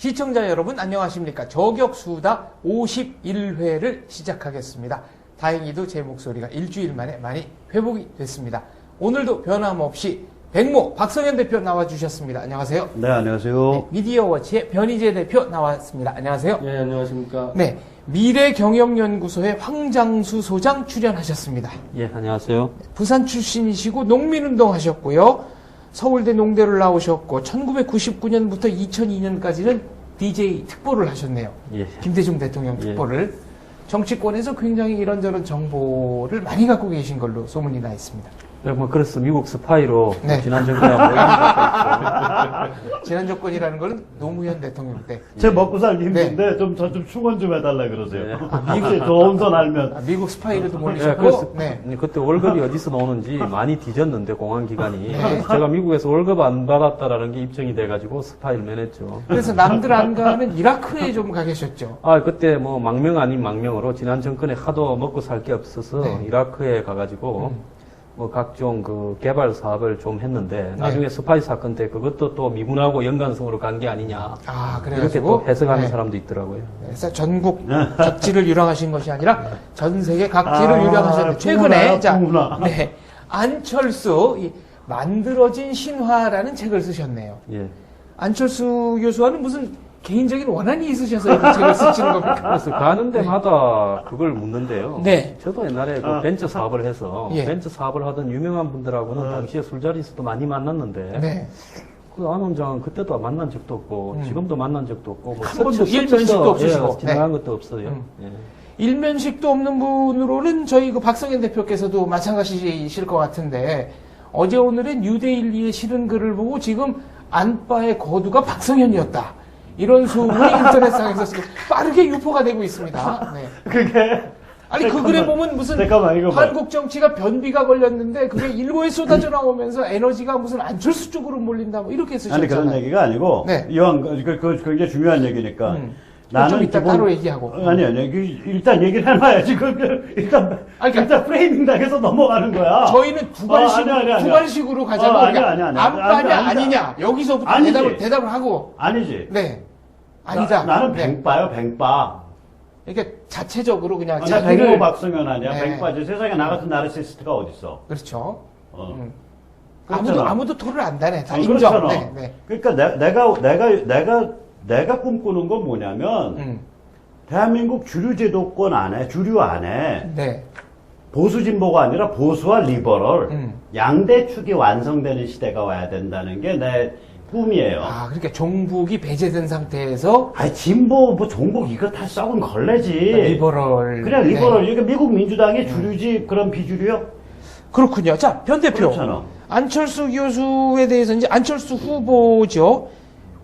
시청자 여러분 안녕하십니까. 저격수다 51회를 시작하겠습니다. 다행히도 제 목소리가 일주일 만에 많이 회복이 됐습니다. 오늘도 변함없이 백모 박성현 대표 나와주셨습니다. 안녕하세요. 네, 안녕하세요. 네, 미디어워치의 변희재 대표 나왔습니다. 안녕하세요. 네, 안녕하십니까. 네, 미래경영연구소의 황장수 소장 출연하셨습니다. 예, 안녕하세요. 부산 출신이시고 농민운동 하셨고요. 서울대 농대를 나오셨고 1999년부터 2002년까지는 DJ 특보를 하셨네요. 예. 김대중 대통령 특보를. 정치권에서 굉장히 이런저런 정보를 많이 갖고 계신 걸로 소문이 나 있습니다. 네, 뭐 그래서 미국 스파이로 네. 지난 정권에 모임을 갖고 있죠. 지난 정권이라는 거는 노무현 대통령 때. 제 먹고 살기 힘든데 네. 저 좀 충원 좀 해달라 그러세요. 네. 혹시 좋은 선 알면. 미국 스파이로도 네, 몰리셨고. 그래서 네. 그때 월급이 어디서 나오는지 많이 뒤졌는데 공안 기관이 네. 제가 미국에서 월급 안 받았다라는 게 입증이 돼가지고 스파이를 면했죠. 그래서 남들 안 가는 이라크에 좀 가 계셨죠. 아 그때 뭐 망명 아닌 망명으로 지난 정권에 하도 먹고 살 게 없어서 네. 이라크에 가가지고 뭐 각종 그 개발 사업을 좀 했는데 나중에 스파이 사건 때 그것도 또 미군하고 연관성으로 간 게 아니냐 아, 이렇게 그래가지고. 또 해석하는 네. 사람도 있더라고요. 그래서 전국 각지를 유랑하신 것이 아니라 전 세계 각지를 아, 유랑하셨는데 풍문아, 최근에 풍문아. 네, 안철수 이 만들어진 신화라는 책을 쓰셨네요. 예. 안철수 교수와는 무슨 개인적인 원한이 있으셔서 이런 책을 쓰시는 겁니까? 그래서 가는 데마다 그걸 묻는데요. 네. 저도 옛날에 그 벤처 사업을 해서 예. 벤처 사업을 하던 유명한 분들하고는 당시에 술자리에서도 많이 만났는데 네. 그 안 원장은 그때도 만난 적도 없고 지금도 만난 적도 없고 뭐 한 번도 일면식도 없으시고. 지나간 네. 것도 없어요. 예. 일면식도 없는 분으로는 저희 그 박성현 대표께서도 마찬가지실 것 같은데 어제 오늘은 뉴데일리의 실은 글을 보고 지금 안바의 거두가 박성현이었다. 이런 소문이 인터넷상에서 지금 빠르게 유포가 되고 있습니다. 네. 그게. 아니 그 글에 보면 무슨 잠깐만, 이거 봐요. 한국 정치가 변비가 걸렸는데 그게 일고에 쏟아져 나오면서 에너지가 무슨 안철수 쪽으로 몰린다 뭐 이렇게 아니, 쓰셨잖아요. 그런 얘기가 아니고. 네. 이왕, 굉장히 중요한 얘기니까. 좀 이따 따로 얘기하고. 아니, 일단 얘기를 해놔야지. 일단, 아니, 그러니까 일단 프레이밍 당해서 넘어가는 거야. 저희는 두발식으로, 아니야. 두발식으로 가자고. 아니야. 안빠냐, 아니냐. 여기서부터 아니지. 대답을 하고. 아니지. 네. 아니다. 나는 네. 뱅빠요, 뱅빠. 이렇게 자체적으로 그냥 나 자기를. 백모 박성현 아니야? 네. 뱅빠지. 세상에 나 같은 나르시스트가 어딨어. 그렇죠. 그렇잖아. 아무도 토를 안 다네. 다 어, 인정. 그렇잖아. 네, 네. 그러니까 내가 꿈꾸는 건 뭐냐면, 대한민국 주류 안에, 네. 보수 진보가 아니라 보수와 리버럴, 양대축이 완성되는 시대가 와야 된다는 게 내 꿈이에요. 아, 그러니까 종북이 배제된 상태에서 아니, 진보, 종북 이거 다 썩은 걸레지. 리버럴. 그냥 리버럴. 네. 이게 미국 민주당의 주류지, 그런 비주류요? 그렇군요. 자, 변 대표. 그렇잖아. 안철수 교수에 대해서 이제 안철수 후보죠.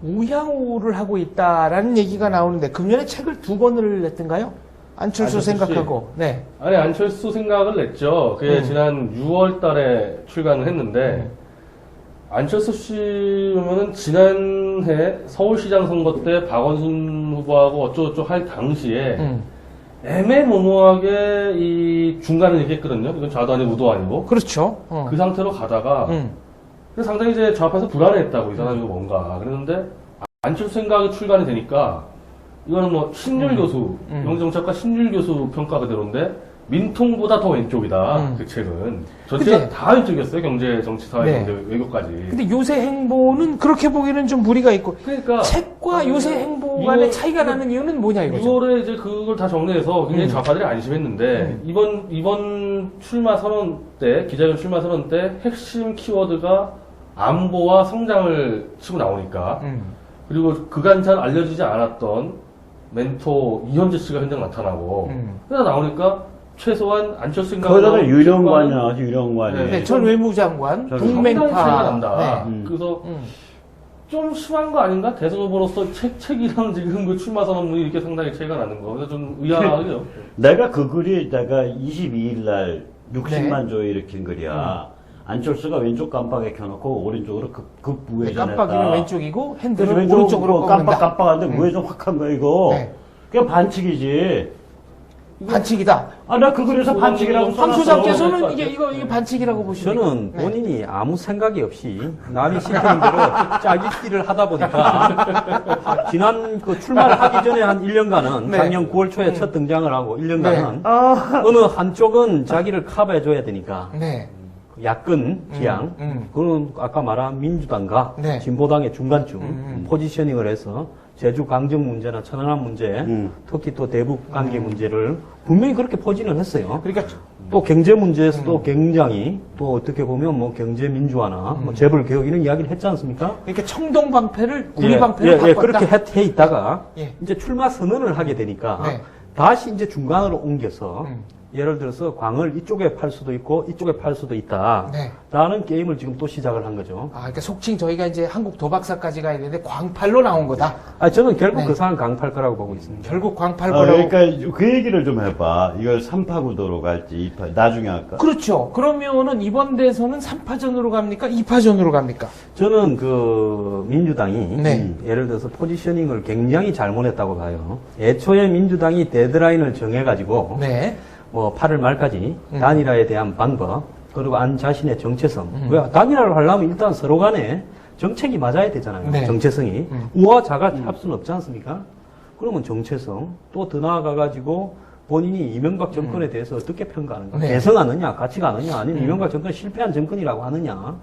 우향우를 하고 있다라는 얘기가 나오는데 금년에 책을 2권을 냈던가요? 안철수 안철수 생각하고. 네. 아니 안철수 생각을 냈죠. 그게 지난 6월 달에 출간을 했는데 안철수 씨면은 지난해 서울시장 선거 때 박원순 후보하고 어쩌고저쩌고 할 당시에 애매모호하게 이 중간을 얘기했거든요. 이건 좌도 아니고 우도 아니고. 그렇죠. 그 상태로 가다가 그래서 상당히 이제 저 앞에서 불안해했다고 이 사람이 뭔가 그랬는데 안철수 생각이 출간이 되니까 이거는 뭐 신율 교수 영정책과 신율 교수 평가 그대로인데 민통보다 더 왼쪽이다 그 책은 전체가 근데- 다 왼쪽이었어요. 경제 정치 사회 네. 경제 외교까지. 근데 요새 행보는 그렇게 보기에는 좀 무리가 있고 그러니까 책과 요새 행보 간의 이거- 차이가 나는 이유는 뭐냐 이거죠. 6월에 이제 그걸 다 정리해서 굉장히 좌파들이 안심했는데 이번 출마 선언 때 기자회견 출마 선언 때 핵심 키워드가 안보와 성장을 치고 나오니까 그리고 그간 잘 알려지지 않았던 멘토 이현재 씨가 현장 나타나고 그러다 나오니까 최소한 안철수 거기다가 생각으로 유령관이 나와서 유령관이. 네, 전 외무장관 저는 상당히 차이가 동맹파. 난다. 네. 그래서 좀 심한 거 아닌가? 대선 후보로서 책이랑 지금 그 출마 선언문이 이렇게 상당히 차이가 나는 거. 그래서 좀 의아하죠. 내가 그 글이 내가 22일 날 60만 네. 조회 일으킨 글이야. 안철수가 왼쪽 깜빡에 켜놓고 오른쪽으로 급 네, 우회전했다. 깜빡이는 왼쪽이고 그래서 핸들은 왼쪽으로 오른쪽으로 꺾는다. 깜빡한데 우회전 확 한 거야 이거. 네. 그게 반칙이지. 반칙이다. 아, 나 그래서 반칙이라고 황 써놨어. 소장께서는 이게 반칙이라고 보십니까? 저는 네. 본인이 아무 생각이 없이 남이 시키는 대로 짜깁기를 하다 보니까 지난 그 출마를 하기 전에 한 1년간은 네. 작년 9월 초에 첫 등장을 하고 1년간은 네. 어느 한쪽은 자기를 커버해줘야 되니까 네. 야권 지향, 그건 아까 말한 민주당과 네. 진보당의 중간쯤 포지셔닝을 해서 제주 강정 문제나 천안함 문제, 특히 또 대북 관계 문제를 분명히 그렇게 포진을 했어요. 그러니까 또 경제 문제에서도 굉장히 또 어떻게 보면 뭐 경제 민주화나 뭐 재벌 개혁 이런 이야기를 했지 않습니까? 이렇게 청동 방패를 구리 방패로 바꿨다. 그렇게 해 있다가 예. 이제 출마 선언을 하게 되니까 네. 다시 이제 중간으로 옮겨서 예를 들어서 광을 이쪽에 팔 수도 있고 이쪽에 팔 수도 있다. 네. 라는 게임을 지금 또 시작을 한 거죠. 아, 그러니까 속칭 저희가 이제 한국 도박사까지 가야 되는데 광팔로 나온 거다. 저는 결국 네. 그 상황 강팔 거라고 보고 있습니다. 결국 광팔거라고. 그러니까 그 얘기를 좀 해봐. 이걸 3파 구도로 갈지 2파 나중에 할까? 그렇죠. 그러면은 이번 대선은 3파전으로 갑니까? 2파전으로 갑니까? 저는 그 민주당이 네. 예를 들어서 포지셔닝을 굉장히 잘못했다고 봐요. 애초에 민주당이 데드라인을 정해가지고 네. 뭐 8월 말까지 단일화에 대한 방법 그리고 안 자신의 정체성. 왜 단일화를 하려면 일단 서로 간에 정책이 맞아야 되잖아요. 네. 정체성이 우와 자가 합 수는 없지 않습니까? 그러면 정체성 또 더 나아가가지고 본인이 이명박 정권에 대해서 어떻게 평가하는가? 네. 대성하느냐, 같이 가느냐, 아니면 이명박 정권 실패한 정권이라고 하느냐?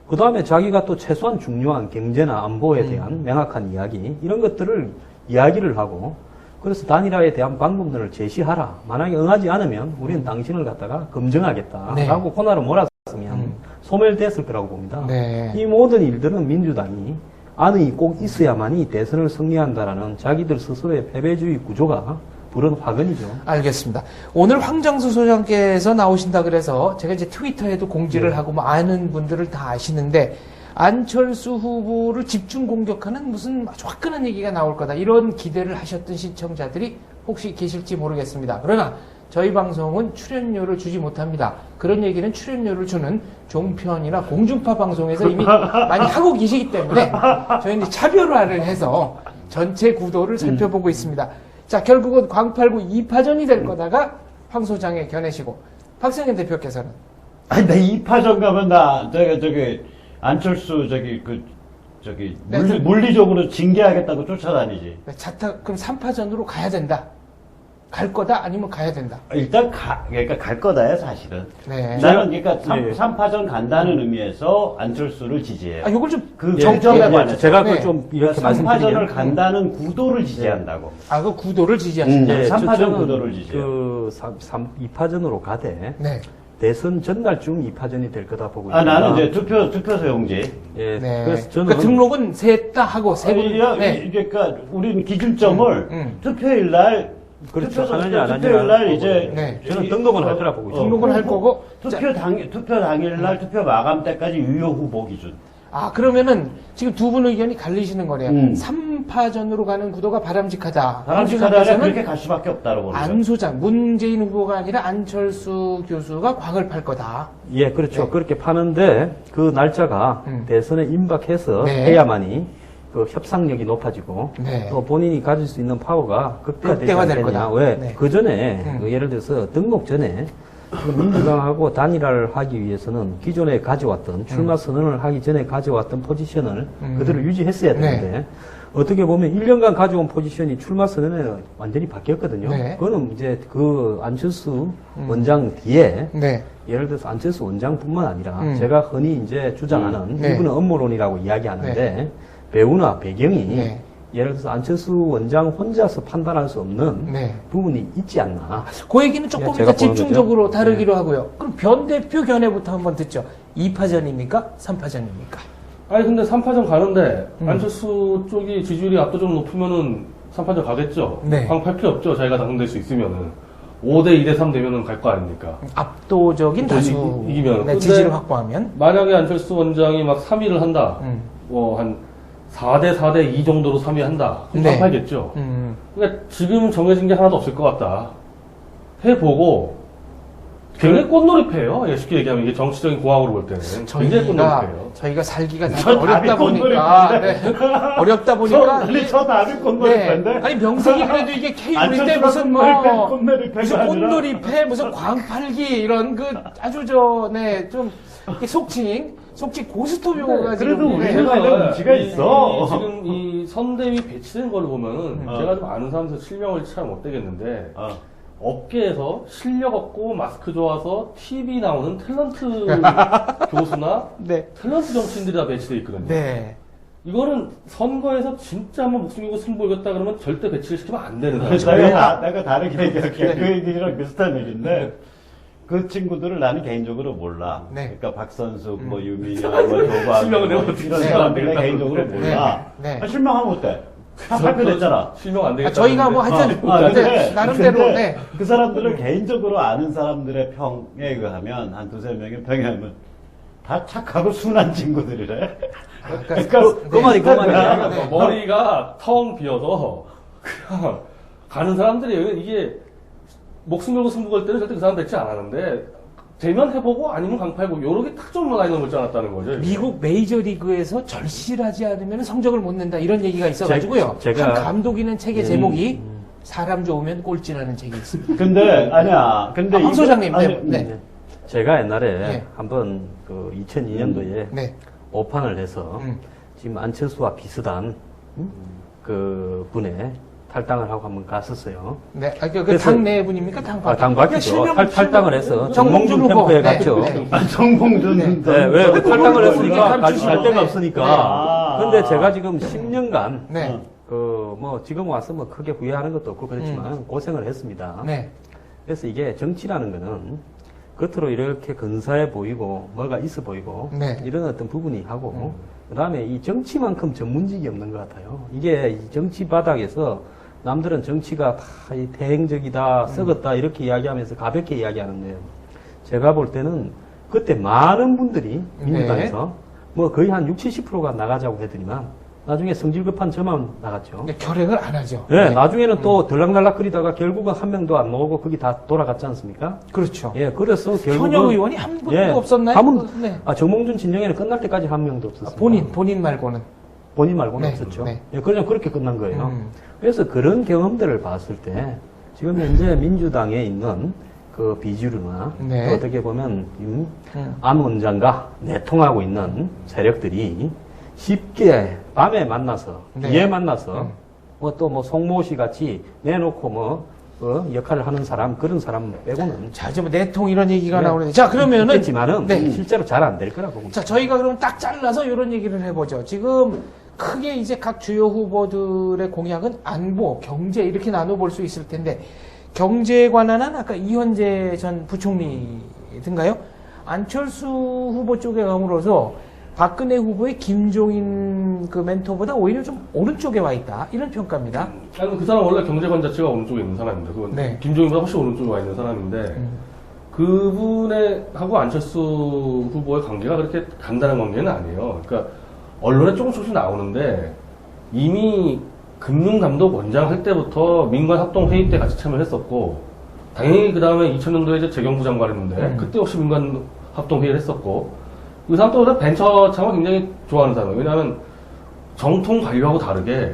그 다음에 자기가 또 최소한 중요한 경제나 안보에 대한 명확한 이야기 이런 것들을 이야기를 하고. 그래서 단일화에 대한 방법론을 제시하라. 만약에 응하지 않으면 우리는 당신을 갖다가 검증하겠다. 네. 라고 코너로 몰았으면 소멸됐을 거라고 봅니다. 네. 이 모든 일들은 민주당이 안이 꼭 있어야만이 대선을 승리한다라는 자기들 스스로의 패배주의 구조가 부른 화근이죠. 알겠습니다. 오늘 황정수 소장께서 나오신다 그래서 제가 이제 트위터에도 공지를 하고 뭐 아는 분들을 다 아시는데 안철수 후보를 집중 공격하는 무슨 아주 화끈한 얘기가 나올 거다. 이런 기대를 하셨던 시청자들이 혹시 계실지 모르겠습니다. 그러나 저희 방송은 출연료를 주지 못합니다. 그런 얘기는 출연료를 주는 종편이나 공중파 방송에서 이미 많이 하고 계시기 때문에 저희는 이제 차별화를 해서 전체 구도를 살펴보고 있습니다. 자, 결국은 광팔구 2파전이 될 거다가 황 소장의 견해시고 박성현 대표께서는 아니, 나 2파전 가면 저기, 안철수 네, 물리적으로 징계하겠다고 쫓아다니지. 그럼 3파전으로 가야 된다. 갈 거다 아니면 가야 된다. 일단 그러니까 갈 거다요, 사실은. 네. 나는 그러니까 네. 3파전 간다는 의미에서 안철수를 지지해요. 아, 요걸 좀 그 정- 정점에 예, 관해서. 제가 네. 그 좀 이렇게 3파전을 말씀드리면 간다는 구도를 지지한다고. 그 구도를 지지하신다. 네, 3파전 저는 구도를 지지해요. 그 2파전으로 가되 네. 대선 전날쯤 2파전이 될 거다 보고 아, 있습니다. 나는 이제 투표소 용지. 예, 네. 그래서 저는 그러니까 등록은 셋 다 하고 세 분. 네. 그러니까 우리는 기준점을 투표일 날 그렇죠. 투표소 하느냐 안 투표일 날 하느냐 이제 네. 저는 등록은 할 거라 보고 있습니다. 등록은 할 거고. 투표 당일 날 투표 마감 때까지 유효 후보 기준. 그러면은 지금 두 분 의견이 갈리시는 거네요. 3파전으로 가는 구도가 바람직하다. 바람직하다면 황 그렇게 소장께서는 갈 수밖에 없다고 보는 거죠. 안 소장, 문재인 후보가 아니라 안철수 교수가 광을 팔 거다. 예, 그렇죠. 네. 그렇게 파는데 그 날짜가 대선에 임박해서 네. 해야만이 그 협상력이 높아지고 네. 또 본인이 가질 수 있는 파워가 극대화되지 극대화될 않겠냐. 거다. 왜? 네. 그 전에 예를 들어서 등록 전에 그 민주당하고 단일화를 하기 위해서는 기존에 가져왔던 출마 선언을 하기 전에 가져왔던 포지션을 그대로 유지했어야 되는데 네. 어떻게 보면 1년간 가져온 포지션이 출마 선언에 완전히 바뀌었거든요. 네. 그거는 이제 그 안철수 원장 뒤에 네. 예를 들어서 안철수 원장뿐만 아니라 음. 제가 흔히 이제 주장하는 네. 이분은 업무론이라고 이야기하는데 배우나 배경이 네. 예를 들어서 안철수 원장 혼자서 판단할 수 없는 네. 부분이 있지 않나. 그 얘기는 조금 제가 더 보는 집중적으로 거죠. 다루기로 하고요. 그럼 변 대표 견해부터 한번 듣죠. 2파전입니까? 3파전입니까? 아니 근데 3파전 가는데 안철수 쪽이 지지율이 압도적으로 높으면은 3파전 가겠죠. 네. 광팔 필요 없죠. 자기가 당선될 수 있으면은 5대 2대 3 되면은 갈 거 아닙니까? 압도적인 다수 이기면. 네, 근데 지지를 확보하면 만약에 안철수 원장이 막 3위를 한다. 뭐 한 4대 4대 2 정도로 3위 한다. 그럼 네. 광팔겠죠. 음. 그러니까 지금 정해진 게 하나도 없을 것 같다. 해보고 굉장히 꽃놀이패예요. 예, 쉽게 얘기하면 이게 정치적인 공학으로 볼 때는 굉장히 꽃놀이패예요. 저희가 살기가 저 다들 어렵다 답이 보니까 꽃놀이패인데. 어렵다 보니까 이게- 저 답이 꽃놀이패인데. 아니 명색이 그래도 이게 케이블인데 안철수가 무슨 꽃놀이패가 무슨 아니라. 꽃놀이패 무슨 광팔기 이런 그 아주 좀 이렇게 속칭 고스톱 용어가 그래도 지금 우리 네. 회사에 눈치가 있어. 지금 이 선대위 배치된 걸 보면은 어. 제가 좀 아는 사람에서 실명을 잘 못 되겠는데 어. 업계에서 실력 없고 마스크 좋아서 TV 나오는 탤런트 교수나 네. 탤런트 정치인들이 다 배치돼 있거든요. 네. 이거는 선거에서 진짜 한번 목숨 걸고 승부 이겼다 그러면 절대 배치를 시키면 안 되는 사람이에요. 내가 다르게 얘기할게. 그 얘기랑 비슷한 얘기인데, 그 친구들을 나는 개인적으로 몰라. 네. 그러니까 박선숙, 뭐 유민영, 뭐 조박, 실명은 내가 뭐 어떻게 이런 네. 사람들 내가 네. 개인적으로 몰라. 네. 아, 실망하면 어때? 다 발표됐잖아. 실명 안 되겠다. 저희가 뭐 하여튼 근데 나름대로 근데 네. 그 사람들을 개인적으로 아는 사람들의 평에 의하면 한 두세 명의 평에 하면 다 착하고 순한 친구들이래. 그 말이 그 말이야. 네. 머리가 텅 비어서 그냥 가는 사람들이에요. 이게 목숨 걸고 승부 걸 때는 절대 그 사람 배치 안 하는데 되면 해보고 아니면 강팔고 요렇게 탁점으로 나이 넘을 줄 알았다는 거죠. 이게. 미국 메이저리그에서 절실하지 않으면 성적을 못 낸다 이런 얘기가 있어가지고요. 제가- 한 감독이는 책의 제목이 사람 좋으면 꼴찌라는 책이 있습니다. 근데 아니야. 근데 황 이거- 소장님, 아니, 네. 제가 옛날에 네. 한번 그 2002년도에 네. 오판을 해서 음. 지금 안철수와 비슷한 그 분에 탈당을 하고 한번 갔었어요. 네. 아, 그 그래서- 당 내분입니까? 당 밖? 당 밖이죠. 탈당을 해서 정몽준 정몽준 후보. 캠프에 네. 갔죠. 네. 아, 정봉준. 네, 왜 탈당을 했으니까 갈 출신으로. 데가 네. 없으니까. 네. 근데 제가 지금 10년간 네. 그 뭐 지금 와서 뭐 크게 후회하는 것도 없고 그렇지만 고생을 했습니다. 네. 그래서 이게 정치라는 거는 겉으로 이렇게 근사해 보이고 뭐가 있어 보이고 네. 이런 어떤 부분이 하고 그다음에 이 정치만큼 전문직이 없는 것 같아요. 이게 이 정치 바닥에서 남들은 정치가 다 이 대행적이다, 썩었다 이렇게 이야기하면서 가볍게 이야기하는 거예요. 제가 볼 때는 그때 많은 분들이 민주당에서 뭐 거의 한 60, 70%가 나가자고 했더니만 나중에 성질 급한 저만 나갔죠. 네, 결핵을 안 하죠. 네, 나중에는 또 들락날락거리다가 결국은 한 명도 안 나오고 거기 다 돌아갔지 않습니까? 그렇죠. 예, 그래서 결국은 현역 의원이 한 분도 없었나요? 한 분, 네. 정몽준 진영에는 끝날 때까지 한 명도 없었어요. 본인 말고는. 본인 말고는 네, 없었죠. 네. 예, 그냥 그렇게 끝난 거예요. 음. 그래서 그런 경험들을 봤을 때 지금 현재 민주당에 있는 그 비주류나 네. 또 어떻게 보면 안 원장과 내통하고 있는 세력들이 쉽게 밤에 만나서 네. 비에 만나서 뭐 또 뭐 송모 씨 같이 내놓고 뭐 역할을 하는 사람 그런 사람 빼고는 자, 이제 뭐 내통 이런 얘기가 네. 나오는데. 자, 그러면은. 있겠지만은 네. 실제로 잘 안 될 거라고 봅니다. 자, 저희가 그럼 딱 잘라서 이런 얘기를 해보죠. 지금 크게 이제 각 주요 후보들의 공약은 안보, 경제 이렇게 나눠볼 수 있을 텐데 경제에 관한한 아까 이현재 전 부총리든가요? 안철수 후보 쪽에 가물어서 박근혜 후보의 김종인 그 멘토보다 오히려 좀 오른쪽에 와 있다. 이런 평가입니다. 아니, 그 사람 원래 경제관 자체가 오른쪽에 있는 사람입니다. 그건 네. 김종인보다 훨씬 오른쪽에 와 있는 사람인데 그분의 하고 안철수 후보의 관계가 그렇게 간단한 관계는 아니에요. 그러니까 언론에 조금씩 나오는데 이미 금융감독 원장 할 때부터 민관합동회의 때 같이 참여했었고 당연히 그 다음에 2000년도에 이제 재경부 장관 했는데 그때 역시 민관합동회의를 했었고 그 사람도 벤처 창을 굉장히 좋아하는 사람이에요. 왜냐하면 정통 관료하고 다르게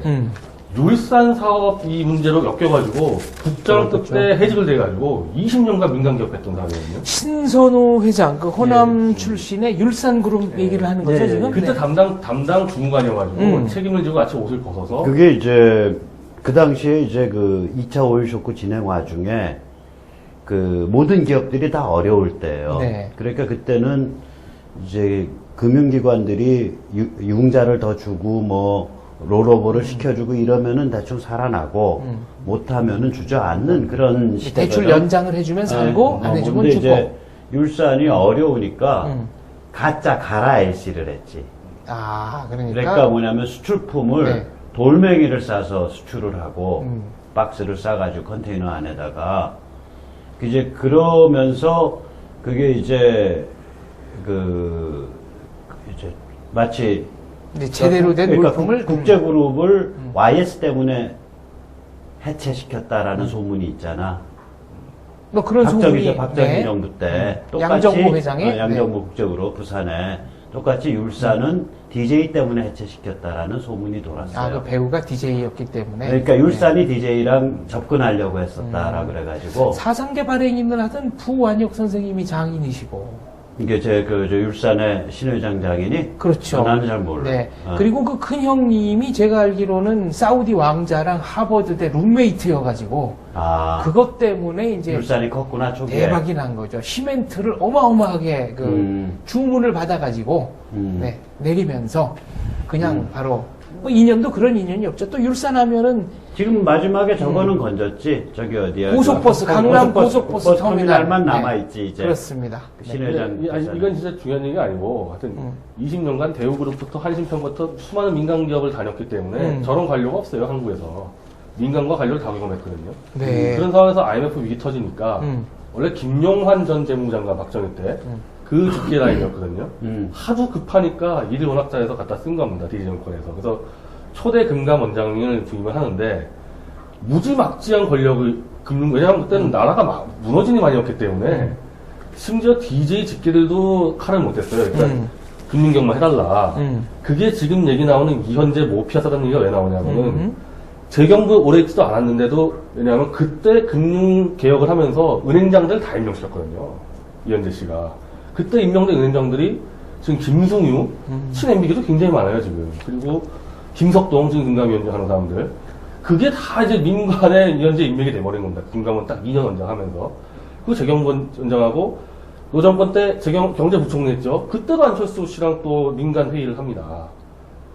율산 사업 이 문제로 엮여가지고 국장 그렇죠. 때 해직을 돼가지고 20년간 민간 기업했던 사람이거든요. 신선호 회장, 그 호남 출신의 율산그룹 얘기를 하는 거죠, 예, 예. 지금? 그때 네. 담당 주무관이어가지고 책임을 지고 같이 옷을 벗어서 그게 이제 그 당시에 이제 그 2차 오일 쇼크 진행 와중에 그 모든 기업들이 다 어려울 때예요. 네. 그러니까 그때는 이제 금융기관들이 융자를 더 주고 뭐 롤오버를 시켜주고 이러면은 대충 살아나고 못하면은 주저앉는 그런 시대거든요. 대출 연장을 해주면 살고 안 해주면 근데 죽고. 이제 율산이 어려우니까 음. 가짜 가라 LC를 했지. 아, 그러니까 뭐냐면 수출품을 네. 돌멩이를 싸서 수출을 하고 음. 박스를 싸가지고 컨테이너 안에다가 이제 그러면서 그게 이제 이제 마치 이제 제대로 된 그러니까 물품을 뭐 그런 소문이 박정희 네. 정부 때 똑같이 양정모 회장의 양정모 국적으로 부산에 똑같이 율사는 DJ 때문에 해체시켰다라는 소문이 돌았어요. 그 배우가 DJ였기 때문에. 그러니까 율산이 DJ랑 접근하려고 했었다라 그래가지고 사상계 발행인을 하던 부완혁 선생님이 장인이시고. 이게 저 율산의 신회장 장인이 그렇죠. 나는 잘 몰라. 네. 그리고 그 큰 형님이 제가 알기로는 사우디 왕자랑 하버드대 룸메이트여가지고 그것 때문에 이제 율산이 컸구나 초기에. 대박이 난 거죠. 시멘트를 어마어마하게 주문을 받아가지고 네, 내리면서 그냥 바로 뭐 인연도 그런 인연이 없죠. 또 율산하면은 지금 마지막에 저거는 건졌지. 저기 어디야? 고속버스, 강남 고속버스 터미널만 네. 남아있지 이제. 그렇습니다. 신회장. 이건 진짜 중요한 얘기가 아니고 하여튼 20년간 대우그룹부터 한신평부터 수많은 민간 기업을 다녔기 때문에 저런 관료가 없어요 한국에서. 민간과 관료를 다 경험했거든요. 네. 그런 상황에서 IMF 위기 터지니까 원래 김용환 전 재무장관 박정희 때 그 집계 라인이었거든요. 하도 급하니까 일을 워낙 잘해서 갖다 쓴 겁니다. DJ 정권에서. 그래서 초대 금감 원장을 부임을 하는데 무지막지한 권력을 왜냐하면 그때는 나라가 막 무너지니 많이었기 때문에 심지어 DJ 집계들도 칼을 못했어요. 일단 금융경만 해달라. 그게 지금 얘기 나오는 이현재 모피아사라는 얘기가 왜 나오냐면은 재경부 오래 있지도 않았는데도 왜냐하면 그때 금융개혁을 하면서 은행장들 다 임명시켰거든요. 이현재 씨가. 그때 임명된 은행장들이 지금 김승유, 친MB계도 굉장히 많아요, 지금. 그리고 김석동, 지금 금감위원장 하는 사람들. 그게 다 이제 민간의 이현재 임명이 돼버린 겁니다. 금감원 딱 2년 원장하면서. 그 재경부 원장하고 노정권 때 경제부총리 했죠. 그때도 안철수 씨랑 또 민간 회의를 합니다.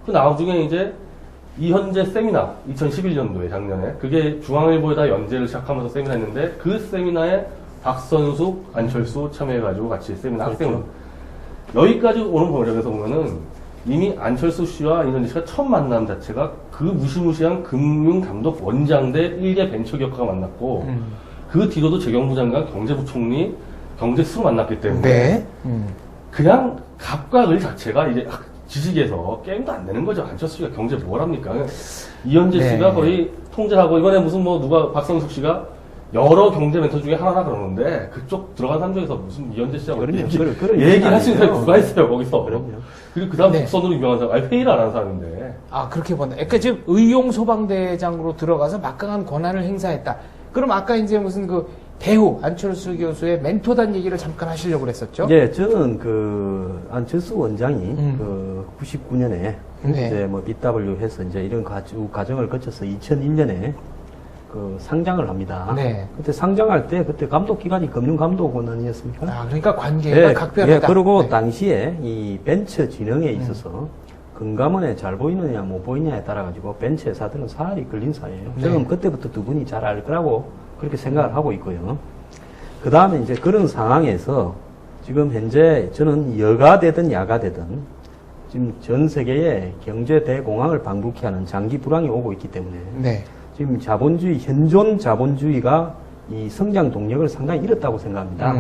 그 나중에 이제 이현재 세미나 2011년도에 작년에 그게 중앙일보에다 연재를 시작하면서 세미나 했는데 그 세미나에 박선숙, 안철수 참여해가지고 같이 세미나 학생을 여기까지 오는 번역에서 보면은 이미 안철수 씨와 이현재 씨가 첫 만남 자체가 그 무시무시한 금융감독 원장대 1개 벤처기업가가 만났고 그 뒤로도 재경부 장관, 경제부총리, 경제수석 만났기 때문에 네. 그냥 갑과 을 자체가 이제 지식에서 게임도 안 되는 거죠. 안철수 씨가 경제 뭘 합니까? 이현재 네. 씨가 거의 통제를 하고 이번에 무슨 뭐 누가 박성숙 씨가 여러 경제 멘토 중에 하나라 그러는데 그쪽 들어간 사람 중에서 무슨 이현재 씨하고 그런 얘기를 할 수 있는 사람이 누가 있어요 거기서. 그럼요. 그리고 그 다음 네. 국선으로 유명한 사람, 아니 회의를 안 하는 사람인데. 그렇게 본다. 그러니까 지금 의용 소방대장으로 들어가서 막강한 권한을 행사했다. 그럼 아까 이제 무슨 그 배우 안철수 교수의 멘토단 얘기를 잠깐 하시려고 그랬었죠? 예, 저는 그 안철수 원장이 그 99년에 네. 이제 뭐 BW 해서 이제 이런 과정을 거쳐서 2001년에 그 상장을 합니다. 네. 그때 상장할 때 그때 감독기관이 금융감독원이었습니까? 그러니까 관계가 각별하다. 예, 그리고 네. 당시에 이 벤처 진흥에 있어서 금감원에 잘 보이느냐 못 보이느냐에 따라 가지고 벤처 회사들은 살이 걸린 사이에요. 네. 저는 그때부터 두 분이 잘 알 거라고 그렇게 생각을 하고 있고요. 그 다음에 이제 그런 상황에서 지금 현재 저는 여가 되든 야가 되든 지금 전 세계에 경제 대공황을 방불케 하는 장기 불황이 오고 있기 때문에 네. 지금 현존 자본주의가 이 성장 동력을 상당히 잃었다고 생각합니다.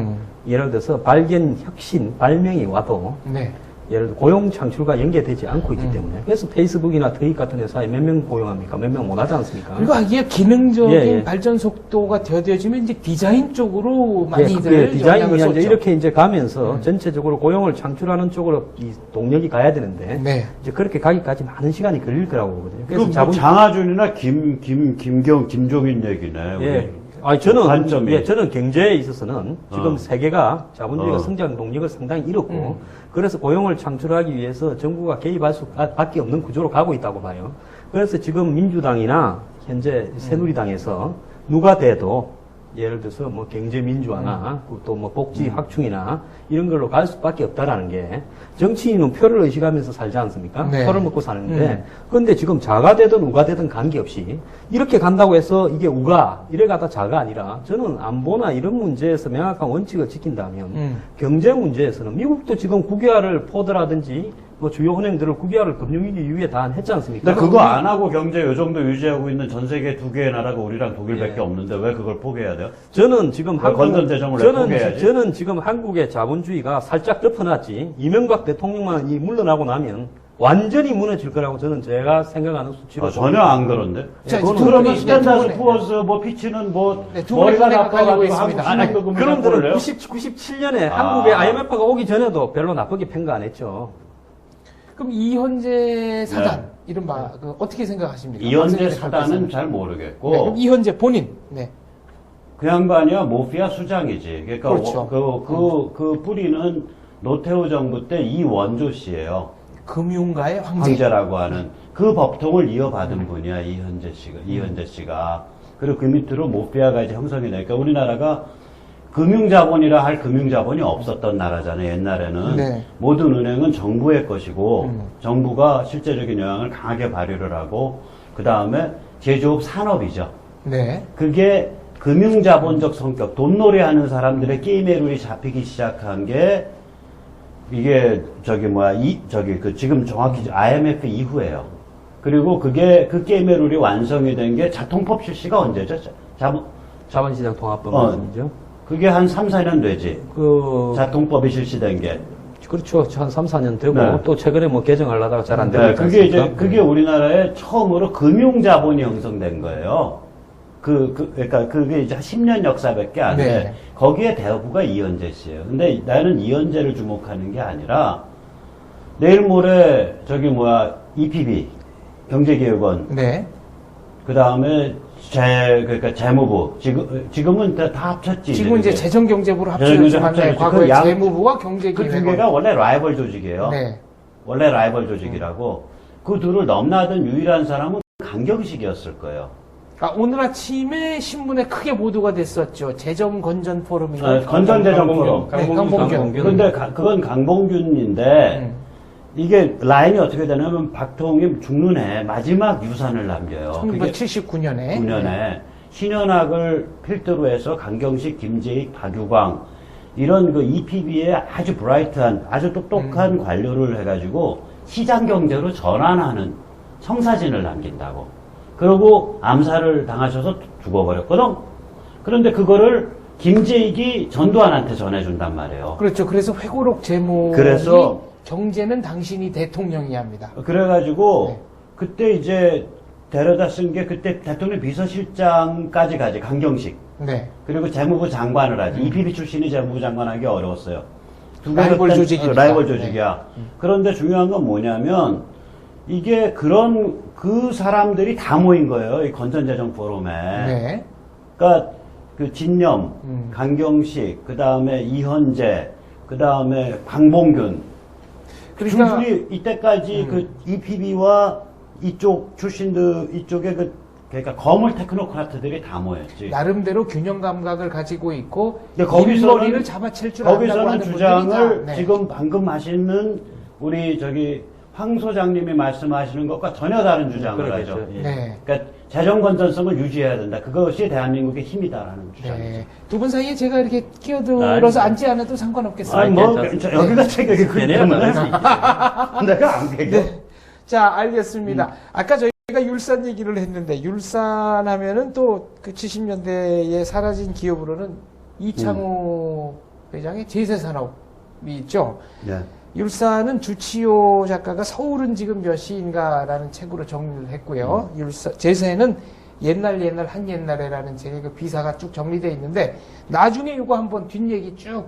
예를 들어서 발견, 혁신, 발명이 와도 네. 예를 들어 고용 창출과 연계되지 않고 있기 때문에 그래서 페이스북이나 트윗 같은 회사에 몇 명 고용합니까? 몇 명 못 하지 않습니까? 그리고 이게 기능적인 예, 예. 발전 속도가 더뎌지면 이제 디자인 쪽으로 많이들 예, 디자인이 영향을 이제 쏟죠. 이렇게 이제 가면서 전체적으로 고용을 창출하는 쪽으로 이 동력이 가야 되는데 네. 이제 그렇게 가기까지 많은 시간이 걸릴 거라고 보거든요. 그럼 장하준이나 김종인 얘기네. 예. 우리 저는 관점이. 저는 경제에 있어서는 지금 세계가 자본주의가 어. 성장 동력을 상당히 잃었고 그래서 고용을 창출하기 위해서 정부가 개입할 수밖에 없는 구조로 가고 있다고 봐요. 그래서 지금 민주당이나 현재 새누리당에서 누가 돼도 예를 들어서 뭐 경제 민주화나 또 뭐 복지 확충이나 이런 걸로 갈 수밖에 없다라는 게 정치인은 표를 의식하면서 살지 않습니까? 네. 표를 먹고 사는데 그런데 지금 자가 되든 우가 되든 관계없이 이렇게 간다고 해서 이게 우가 이래 가다 자가 아니라 저는 안보나 이런 문제에서 명확한 원칙을 지킨다면 경제 문제에서는 미국도 지금 국유화를 포드라든지 뭐 주요 은행들을 국유화를 금융위기 이후에 다 했지 않습니까? 근데 그거 안 하고 경제 요 정도 유지하고 있는 전 세계 두 개의 나라가 우리랑 독일밖에 예. 없는데 왜 그걸 포기해야 돼요? 저는 지금 건전 재정을 왜 포기해야지? 저는 지금 한국의 자본주의가 살짝 덮어놨지 이명박 대통령만이 물러나고 나면 완전히 무너질 거라고 저는 제가 생각하는 수치로 전혀 안 그런데. 자, 그거는 두 그러면 분이, 스탠다드 네, 두 분이. 푸어스 뭐 피치는 뭐 네, 두 분이 머리가 생각하고 나빠가지고 있습니다. 한국 아니, 신용도금 그런들은 97년에 한국에 IMF가 오기 전에도 별로 나쁘게 평가 안 했죠. 그럼 이현재 사단 이른바 그 어떻게 생각하십니까? 이현재 박성현의 사단은 발표에서는. 잘 네, 모르겠고 그럼 이현재 본인. 네. 그 양반이야 모피아 수장이지. 그러니까 그렇죠. 그 뿌리는 노태우 정부 때 이원조 씨예요. 금융가의 황제. 황제라고 하는 그 법통을 이어받은 분이야 이현재 씨가. 그리고 그 밑으로 모피아가 이제 형성이 되니까 우리나라가 금융자본이라 할 금융자본이 없었던 나라잖아요. 옛날에는 네. 모든 은행은 정부의 것이고 정부가 실제적인 영향을 강하게 발휘를 하고 그 다음에 제조업 산업이죠. 네. 그게 금융자본적 성격, 돈놀이하는 사람들의 게임의 룰이 잡히기 시작한 게 이게 지금 정확히 IMF 이후예요. 그리고 그게 그 게임의 룰이 완성이 된 게 자통법 실시가 언제죠? 자본시장 통합법 어. 말씀이죠. 그게 한 3, 4년 되지. 그 자통법이 실시된 게. 그렇죠. 한 3, 4년 되고 네. 또 최근에 뭐 개정하려다가 잘 안 되고 네, 있지 그게 않습니까? 그게 우리나라에 처음으로 금융자본이 형성된 거예요. 그러니까 그게 이제 10년 역사밖에 안 돼. 네. 거기에 대부가 이현재 씨예요. 근데 나는 이현재를 주목하는 게 아니라 내일 모레 EPB 경제개혁원 네. 그 다음에 그러니까 재무부 지금은 다 합쳤지. 지금 이제 그게. 재정경제부로 재정경제 합쳐졌지만 네, 합쳐졌지. 과거에 그 양- 재무부와 그 두 경제기획원. 개가 원래 라이벌 조직이에요. 네. 원래 라이벌 조직이라고. 그 둘을 넘나든 유일한 사람은 강경식이었을 거예요. 아, 오늘 아침에 신문에 크게 보도가 됐었죠. 재정건전 포럼인가? 아, 건전대정 포럼. 네, 강봉균. 그런데 그건 강봉균인데 이게 라인이 어떻게 되냐면 박통이 죽는 해 마지막 유산을 남겨요. 그게 1979년에. 9년에 신현학을 필두로 해서 강경식, 김재익, 박유광 이런 그 EPB의 아주 브라이트한 아주 똑똑한 관료를 해가지고 시장 경제로 전환하는 청사진을 남긴다고. 그러고 암살을 당하셔서 죽어버렸거든. 그런데 그거를 김재익이 전두환한테 전해준단 말이에요. 그렇죠. 그래서 회고록 제목이 그래서 경제는 당신이 대통령이 합니다. 그래가지고 네. 그때 이제 데려다 쓴 게 그때 대통령 비서실장까지 가지 강경식. 네. 그리고 재무부 장관을 하지. EPB 출신이 재무부 장관 하기 어려웠어요. 두 개가 라이벌 그때- 조직이니까. 라이벌 조직이야. 그런데 중요한 건 뭐냐면 이게 그 사람들이 다 모인 거예요. 이 건전재정 포럼에. 네. 그러니까 그 진념, 음. 강경식, 그 다음에 이현재, 그 다음에 강봉균. 그러니까 줄줄이 이때까지 그 EPB와 이쪽 출신들, 이쪽에 그러니까 거물 테크노크라트들이 다 모였지. 나름대로 균형 감각을 가지고 있고 근데 거기서는- 일머리를 잡아챌 줄 안다고 거기서는 하는 주장을 분들이 다, 네. 지금 방금 하시는 우리 황 소장님이 말씀하시는 것과 전혀 다른 주장을 그러겠죠. 하죠. 예. 네. 그러니까 재정 건전성을 유지해야 된다. 그것이 대한민국의 힘이다라는 주장이죠. 네. 두 분 사이에 제가 이렇게 끼어들어서 아니, 앉지 않아도 상관없겠어요. 아니, 아니, 뭐, 괜찮습니다. 여기가 책이 그렇기 걔네가 때문에. 나갈 수 있겠죠. 내가 안 배겨. 네. 자, 알겠습니다. 아까 저희가 율산 얘기를 했는데, 율산 하면은 또 그 70년대에 사라진 기업으로는 이창호 회장의 제세산업이 있죠. 네. 율산은 주치호 작가가 서울은 지금 몇 시인가라는 책으로 정리를 했고요. 제세는 옛날 한 옛날에라는 책에 그 비사가 쭉 정리되어 있는데, 나중에 이거 한번 뒷얘기 쭉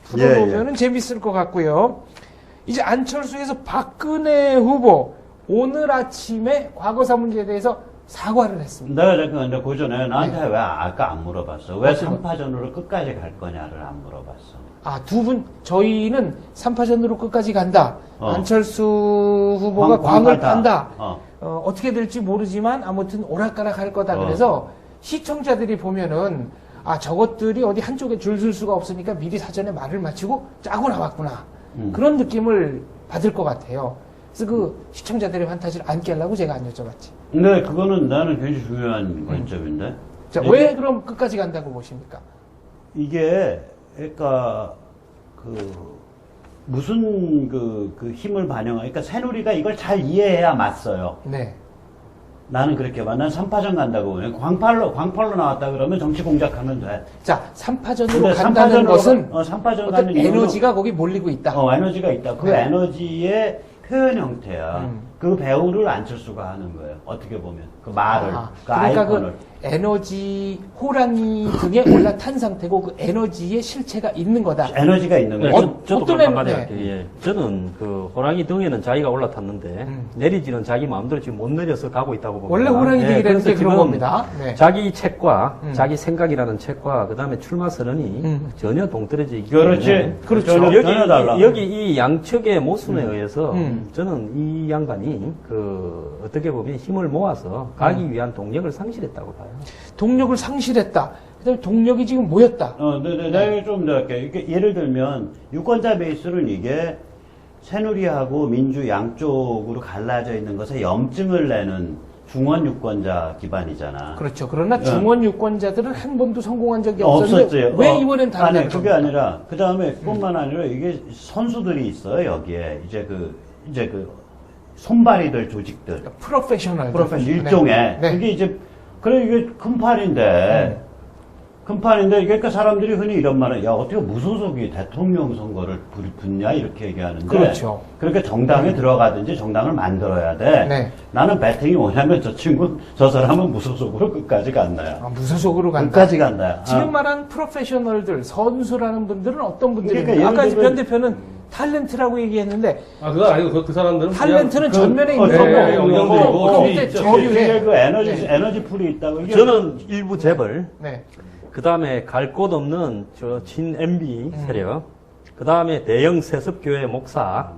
풀어보면은 재밌을 것 같고요. 이제 안철수에서 박근혜 후보 오늘 아침에 과거사 문제에 대해서 사과를 했습니다. 내가 잠깐 근데 그 전에 나한테 왜 아까 안 물어봤어? 왜 3파전으로 끝까지 갈 거냐를 안 물어봤어. 아, 두 분, 저희는 3파전으로 끝까지 간다. 안철수 후보가 광 광을 판다. 판다. 어떻게 될지 모르지만 아무튼 오락가락 할 거다. 어. 그래서 시청자들이 보면은 아, 저것들이 어디 한쪽에 줄 설 수가 없으니까 미리 사전에 말을 마치고 짜고 나왔구나. 그런 느낌을 받을 것 같아요. 그래서 그 시청자들의 판타지를 안 깨려고 제가 안 여쭤봤지. 근데 그거는 나는 굉장히 중요한 관점인데. 자, 이게- 왜 그럼 끝까지 간다고 보십니까? 이게, 그러니까, 무슨 힘을 그러니까 새누리가 이걸 잘 이해해야 맞서요. 네. 나는 그렇게 봐. 난 3파전 간다고 보네. 광팔로 나왔다 그러면 정치 공작하면 돼. 자, 3파전으로 근데 간다는 것은 3파전 어떤 가는 이유는 에너지가 거기 몰리고 있다. 에너지가 있다. 그 네. 에너지에 표현 형태야. 그 배우를 안철수가 하는 거예요. 어떻게 보면 그 말을, 그 그러니까 아이콘을. 그 에너지 호랑이 등에 올라탄 상태고 그 에너지의 실체가 있는 거다. 에너지가 있는 네, 거예요. 저도 어떤 한마디 애- 할게요. 예. 저는 그 호랑이 등에는 자기가 올라탔는데 내리지는 자기 마음대로 지금 못 내려서 가고 있다고 봅니다. 원래 호랑이 등이라는 그래서 게 그런 지금 겁니다. 네. 자기 책과 자기 생각이라는 책과 그다음에 출마 선언이 전혀 동떨어지기 그렇지. 때문에 그렇죠. 전혀 달라. 여기 이 양측의 모순에 의해서 저는 이 양반이 그 어떻게 보면 힘을 모아서 가기 위한 동력을 상실했다고 봐요. 동력을 상실했다. 그다음에 동력이 지금 모였다. 내가 좀 더 할게. 이렇게 예를 들면 유권자 베이스는 이게 새누리하고 민주 양쪽으로 갈라져 있는 것에 염증을 내는 중원 유권자 기반이잖아. 그렇죠. 그러나 예. 중원 유권자들은 한 번도 성공한 적이 없었는데 없었지. 왜 이번엔 다르냐? 아니, 그게 아니라, 그 다음에 뿐만 아니라 이게 선수들이 있어요, 여기에. 이제 그, 손발이 될 조직들. 프로페셔널. 프로페셔널 일종의. 네. 그게 이제, 그래, 이게 큰 판인데, 큰 판인데, 그러니까 사람들이 흔히 이런 말을, 야, 어떻게 무소속이 대통령 선거를 붙냐? 이렇게 얘기하는데. 그렇죠. 그러니까 정당에 들어가든지 정당을 만들어야 돼. 네. 나는 배팅이 뭐냐면 저 사람은 무소속으로 끝까지 간다야. 아, 무소속으로 간다. 끝까지 간다야. 지금 말한 프로페셔널들, 선수라는 분들은 어떤 분들입니까? 그러니까 아까 예를 들면- 변 대표는 탤런트라고 얘기했는데 아, 그건 아니고 그 사람들은 탤런트는 그냥 전면에 있는 네, 거고 영향도 있고 그 뒤에 밑에 있죠. 저류에 뒤에 그 네. 에너지 풀이 있다고. 이게 저는 일부 재벌, 네. 그 다음에 갈 곳 없는 저 진 MB 세력, 그 다음에 대형 세습교회 목사,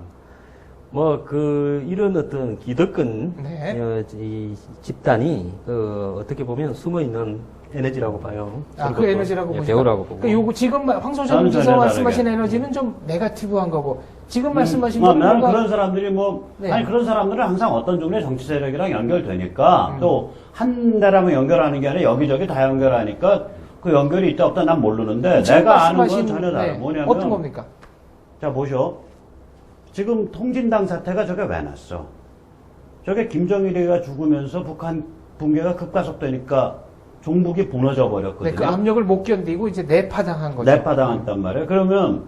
뭐 그 이런 어떤 기득권 네. 이 집단이 그 어떻게 보면 숨어 있는 에너지라고 봐요. 아, 그 그리고 에너지라고 예, 보시죠. 배우라고 보고. 그러니까 요거 지금 황 소장 저는 기자 전혀 말씀하신 다르게. 에너지는 좀 네거티브한 거고 지금 말씀하신 나는 거는 뭔가 그런 사람들이 뭐, 네. 아니, 그런 사람들은 항상 어떤 종류의 정치 세력이랑 연결되니까, 또, 한 데라면 연결하는 게 아니라 여기저기 다 연결하니까, 그 연결이 있다 없다 난 모르는데, 지금 내가 아는 건 말씀하신, 전혀 달라. 네. 뭐냐면, 어떤 겁니까? 자, 보쇼. 지금 통진당 사태가 저게 왜 났어? 저게 김정일이가 죽으면서 북한 붕괴가 급가속되니까 종북이 무너져 버렸거든요. 네, 그 압력을 못 견디고 이제 내파당한 거죠. 내파당했단 말이에요. 그러면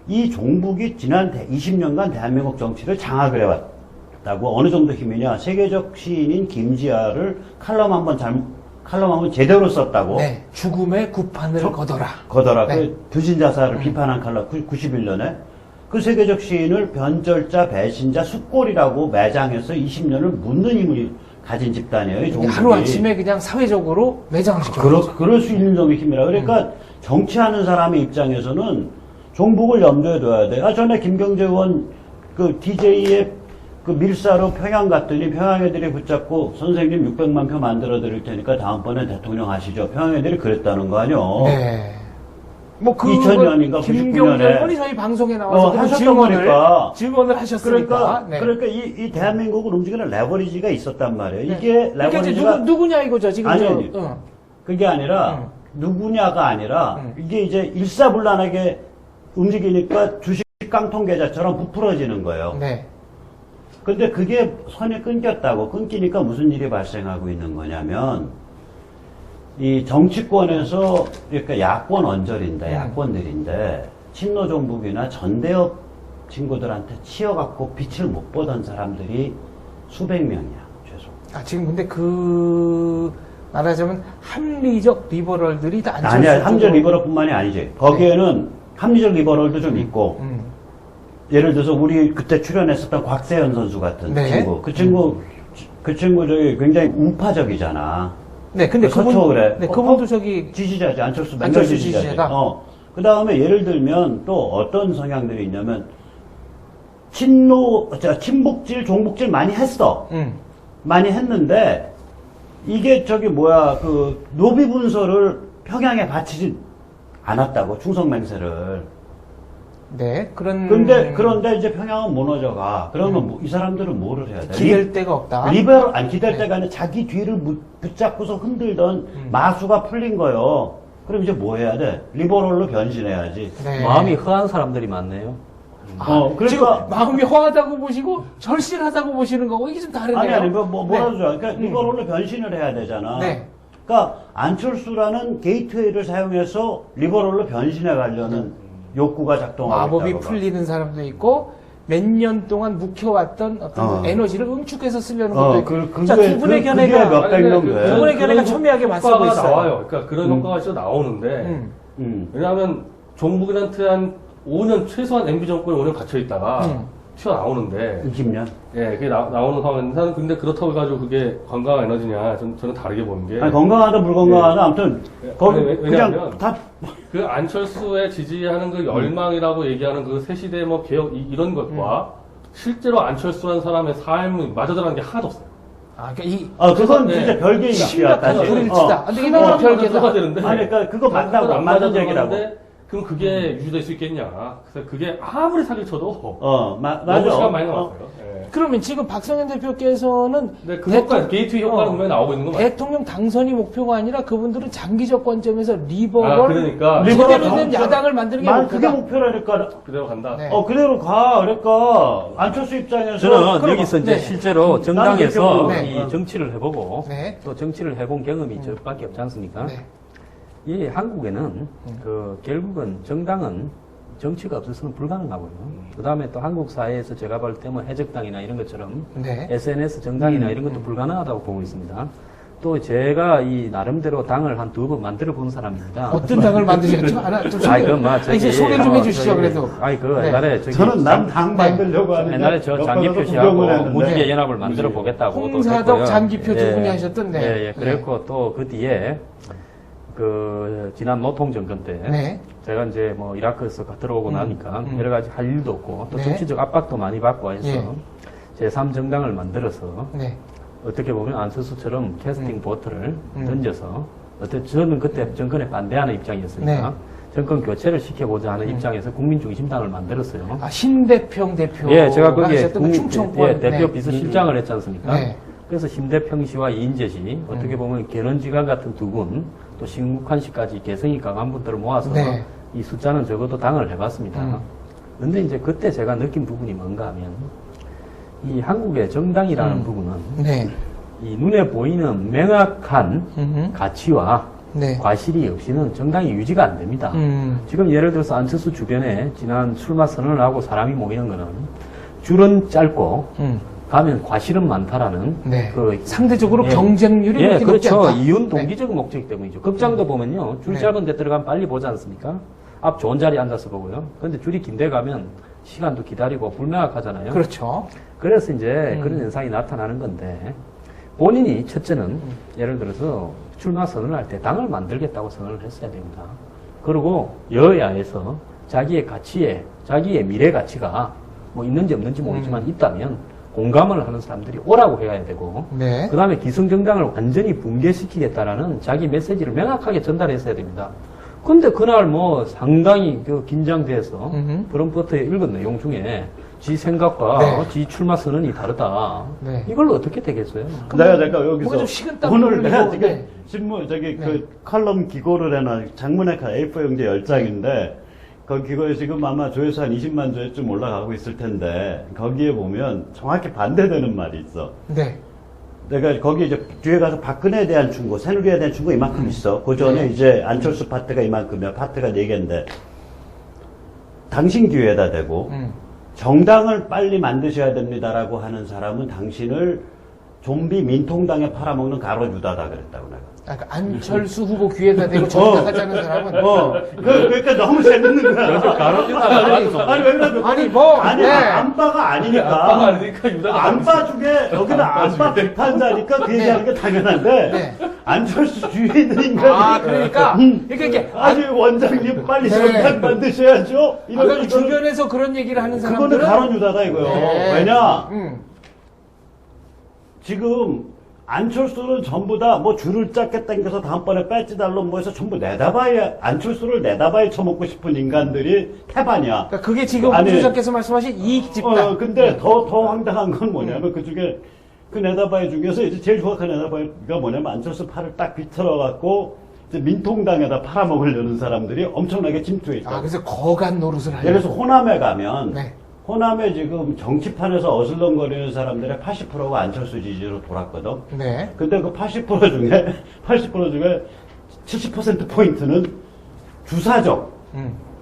이 종북이 지난 20년간 대한민국 정치를 장악을 해왔다고. 어느 정도 힘이냐? 세계적 시인인 김지아를 칼럼 한번 제대로 썼다고. 네, 죽음의 구판을 거둬라. 거더라. 네. 그 두신자사를 비판한 칼럼 91년에 그 세계적 시인을 변절자, 배신자, 숫골이라고 매장해서 20년을 묻는 힘을 가진 집단이에요. 이 종북이. 하루아침에 그냥 사회적으로 매장시켜. 그럴 수 있는 정도의 힘이라. 그러니까 정치하는 사람의 입장에서는 종북을 염두에 둬야 돼. 아, 전에 김경재 의원 그 DJ의 그 밀사로 평양 갔더니 평양 애들이 붙잡고 선생님 600만 표 만들어 드릴 테니까 다음번에 대통령 하시죠. 평양 애들이 그랬다는 거 아니요. 네. 뭐 2000년인가 김경재 99년에 의원이 저희 방송에 나와서 그런 하셨던 거니까. 증언을 하셨으니까. 그러니까 이 대한민국을 움직이는 레버리지가 있었단 말이에요. 네. 이게 그러니까 이제 레버리지가 누구냐 이거죠 지금. 아니. 응. 그게 아니라 누구냐가 아니라 이게 이제 일사불란하게 움직이니까 주식 깡통 계좌처럼 부풀어지는 거예요. 네. 근데 그게 선이 끊겼다고. 끊기니까 무슨 일이 발생하고 있는 거냐면 이 정치권에서 그러니까 야권 언저리인데 야권들인데 친노 종북이나 전대협 친구들한테 치여갖고 빛을 못 보던 사람들이 수백 명이야 최소. 아 지금 근데 그 말하자면 합리적 리버럴들이 다 안철수 아니야 합리적 쪽으로- 리버럴뿐만이 아니지. 거기에는 합리적 리버럴도 좀 있고. 예를 들어서 우리 그때 출연했었던 곽세현 선수 같은 네. 친구. 그 친구 저기 굉장히 우파적이잖아. 네, 근데 서초 그래. 네, 그분도 저기 지지자지. 안철수 맹렬 안철수 지지자지. 지지자다. 그 다음에 예를 들면 또 어떤 성향들이 있냐면 친북질, 종북질 많이 했어. 많이 했는데 이게 저기 뭐야 그 노비 분서를 평양에 바치지 않았다고 충성맹세를. 네 그런. 그런데 이제 평양은 무너져가. 그러면 이 사람들은 뭐를 해야 돼? 기댈 데가 없다. 기댈 때가 아니라 자기 뒤를 붙잡고서 흔들던 마수가 풀린 거요. 그럼 이제 뭐 해야 돼? 리버럴로 변신해야지. 네. 마음이 허한 사람들이 많네요. 그러니까 지금 마음이 허하다고 보시고 절실하다고 보시는 거고 이게 좀 다르네요. 아니 뭐라도 네. 좋아. 그러니까 리버럴로 변신을 해야 되잖아. 네. 그러니까 안철수라는 게이트웨이를 사용해서 리버럴로 변신해 가려는 욕구가 작동하고 마법이 있다고 봐. 풀리는 사람도 있고 몇 년 동안 묵혀왔던 어떤 그 에너지를 응축해서 쓰려는 것도 있고. 자, 두 분의 그게 견해가 몇백 년 두 분의 견해가 첨예하게 맞서고 효과가 있어요. 나와요. 그러니까 그런 효과가 진짜 나오는데 왜냐하면 종북이한테 한 5년 최소한 MB 정권에 5년 갇혀 있다가 튀어나오는데 20년. 예, 그게 나오는 상황인데 나는 근데 그렇다고 해가지고 그게 건강한 에너지냐 저는 다르게 보는 게 아니, 건강하다 불건강하다 아무튼 거기 아니, 그냥 왜냐하면 다 그 안철수에 지지하는 그 열망이라고 얘기하는 그 새시대 뭐 개혁 이런 것과 실제로 안철수라는 사람의 삶이 맞아들어가는 게 하나도 없어요. 아, 그러니까 이 그건 네. 진짜 별개의 이슈야. 심각한 사실. 불일치다. 근데 이거는 별개다. 해야 되는데. 아니, 그러니까 그거 맞다고 안 맞는 맞아들어가는데 얘기라고. 그럼 그게 유지될 수 있겠냐? 그래서 그게 아무리 사기를 쳐도 맞아. 너무 시간 많이 남았어요. 예. 그러면 지금 박성현 대표께서는 근데 그 효과, 게이트 효과는 분명히 나오고 있는 거 맞아요. 대통령 당선이 목표가 아니라 그분들은 장기적 관점에서 리버럴 아, 그러니까. 제대로 된 야당을 만드는 게 그게 목표다. 목표라니까. 그대로 간다. 네. 그대로 가. 그러니까 안철수 입장에서 저는 그럼, 여기서 이제 네. 실제로 정당에서 나는 그렇게 이 보고, 정치를 해보고 네. 또 정치를 해본 경험이 저밖에 없지 않습니까? 네. 이 한국에는 그 결국은 정당은 정치가 없어서는 불가능하고요. 그 다음에 또 한국 사회에서 제가 볼 때 뭐 해적당이나 이런 것처럼 네. SNS 정당이나 이런 것도 불가능하다고 보고 있습니다. 또 제가 이 나름대로 당을 한 2번 만들어 본 사람입니다. 어떤 당을 만드셨죠? 하나 좀 소개. 저기, 이제 소개 좀 해주시죠. 저기, 그래도. 그 옛날에 저기 저는 난 당 만들려고 하는데 옛날에 저 몇 장기표 번도 씨하고 구경을 했는데. 무지개 연합을 만들어 보겠다고 또 홍사덕, 했고요. 장기표 두 분이 하셨던데. 예, 그랬고 또 그 뒤에 그 지난 노통 정권 때 네. 제가 이제 뭐 이라크에서 들어오고 나니까 여러 가지 할 일도 없고 또 네. 정치적 압박도 많이 받고 해서 예. 제3정당을 만들어서 네. 어떻게 보면 안철수처럼 캐스팅 보트를 던져서 저는 그때 정권에 반대하는 입장이었으니까 네. 정권 교체를 시켜보자 하는 입장에서 국민중심당을 만들었어요. 아, 신대평 대표. 예, 제가 거기에 하셨던 그 충청권. 대표 네. 비서실장을 했지 않습니까? 네. 그래서 심대평 씨와 이인재 씨, 어떻게 보면 개런지간 같은 두 분, 또 신국한 씨까지 개성이 강한 분들을 모아서 네. 이 숫자는 적어도 당을 해봤습니다. 근데 이제 그때 제가 느낀 부분이 뭔가 하면 이 한국의 정당이라는 부분은 네. 이 눈에 보이는 명확한 음흠. 가치와 네. 과실이 없이는 정당이 유지가 안 됩니다. 지금 예를 들어서 안철수 주변에 지난 출마 선언을 하고 사람이 모이는 거는 줄은 짧고 가면 과실은 많다라는 네. 그 상대적으로 예. 경쟁률이 예, 그렇게 높지 그렇죠. 않다. 이윤 동기적 목적 때문이죠. 극장도 보면요. 줄 네. 짧은 데 들어가면 빨리 보지 않습니까? 앞 좋은 자리에 앉아서 보고요. 근데 줄이 긴데 가면 시간도 기다리고 불명확하잖아요. 그렇죠. 그래서 이제 그런 현상이 나타나는 건데 본인이 첫째는 예를 들어서 출마 선언을 할 때 당을 만들겠다고 선언을 했어야 됩니다. 그리고 여야에서 자기의 가치에 자기의 미래 가치가 뭐 있는지 없는지 모르지만 있다면 공감을 하는 사람들이 오라고 해야 되고 네. 그 다음에 기성정당을 완전히 붕괴시키겠다라는 자기 메시지를 명확하게 전달했어야 됩니다. 근데 그날 뭐 상당히 그 긴장돼서 브럼포트에 읽은 내용 중에 지 생각과 네. 지 출마 선언이 다르다. 네. 이걸로 어떻게 되겠어요? 내가 뭔가 좀 여기서 식은땀 오늘 내가 흘리고, 지금 네. 신문 네. 그 칼럼 기고를 해놔 장문의 A4 용지 10장인데 그 기고에 지금 아마 조회수 한 20만 조회쯤 올라가고 있을 텐데 거기에 보면 정확히 반대되는 말이 있어. 네. 내가 거기 이제 뒤에 가서 박근혜에 대한 충고, 새누리에 대한 충고 이만큼 있어. 그 전에 이제 안철수 파트가 이만큼이야. 파트가 4개인데 당신 뒤에다 대고 정당을 빨리 만드셔야 됩니다라고 하는 사람은 당신을 좀비 민통당에 팔아먹는 가로 유다다 그랬다고 내가. 그러니까 안철수 후보 귀에다 대고 정당하자는 사람은 그러니까 너무 재밌는 거야. 아니, 왜냐면 아니 뭐 아니 네. 안바가 아니니까. 안바가 아니니까 유다가 안바 중에 여기다 안바 비판자니까 그 얘기하는 게 당연한데 네. 안철수 주위에 있는 인간이 아 그러니까 이게 아니 원장님 빨리 네. 정당 만드셔야죠. 이런 주변에서 그런 얘기를 하는 그거는 사람들은 가론 유다다 이거요. 네. 왜냐 지금 안철수는 전부 다 뭐 줄을 짧게 당겨서 다음번에 배지달러 뭐 해서 전부 내다봐야 안철수를 내다봐야 쳐먹고 싶은 인간들이 태반이야. 그러니까 그게 지금 아니, 주장께서 말씀하신 이익 집단. 근데 더 황당한 건 뭐냐면 그 중에 그 내다바이 중에서 이제 제일 정확한 내다바이가 뭐냐면 안철수 팔을 딱 비틀어갖고 이제 민통당에다 팔아먹으려는 사람들이 엄청나게 침투해 있다. 아 그래서 거간 노릇을 하려고. 예를 들어서 호남에 가면 네. 호남에 지금 정치판에서 어슬렁거리는 사람들의 80%가 안철수 지지로 돌았거든. 네. 근데 그 80% 중에 70% 포인트는 주사적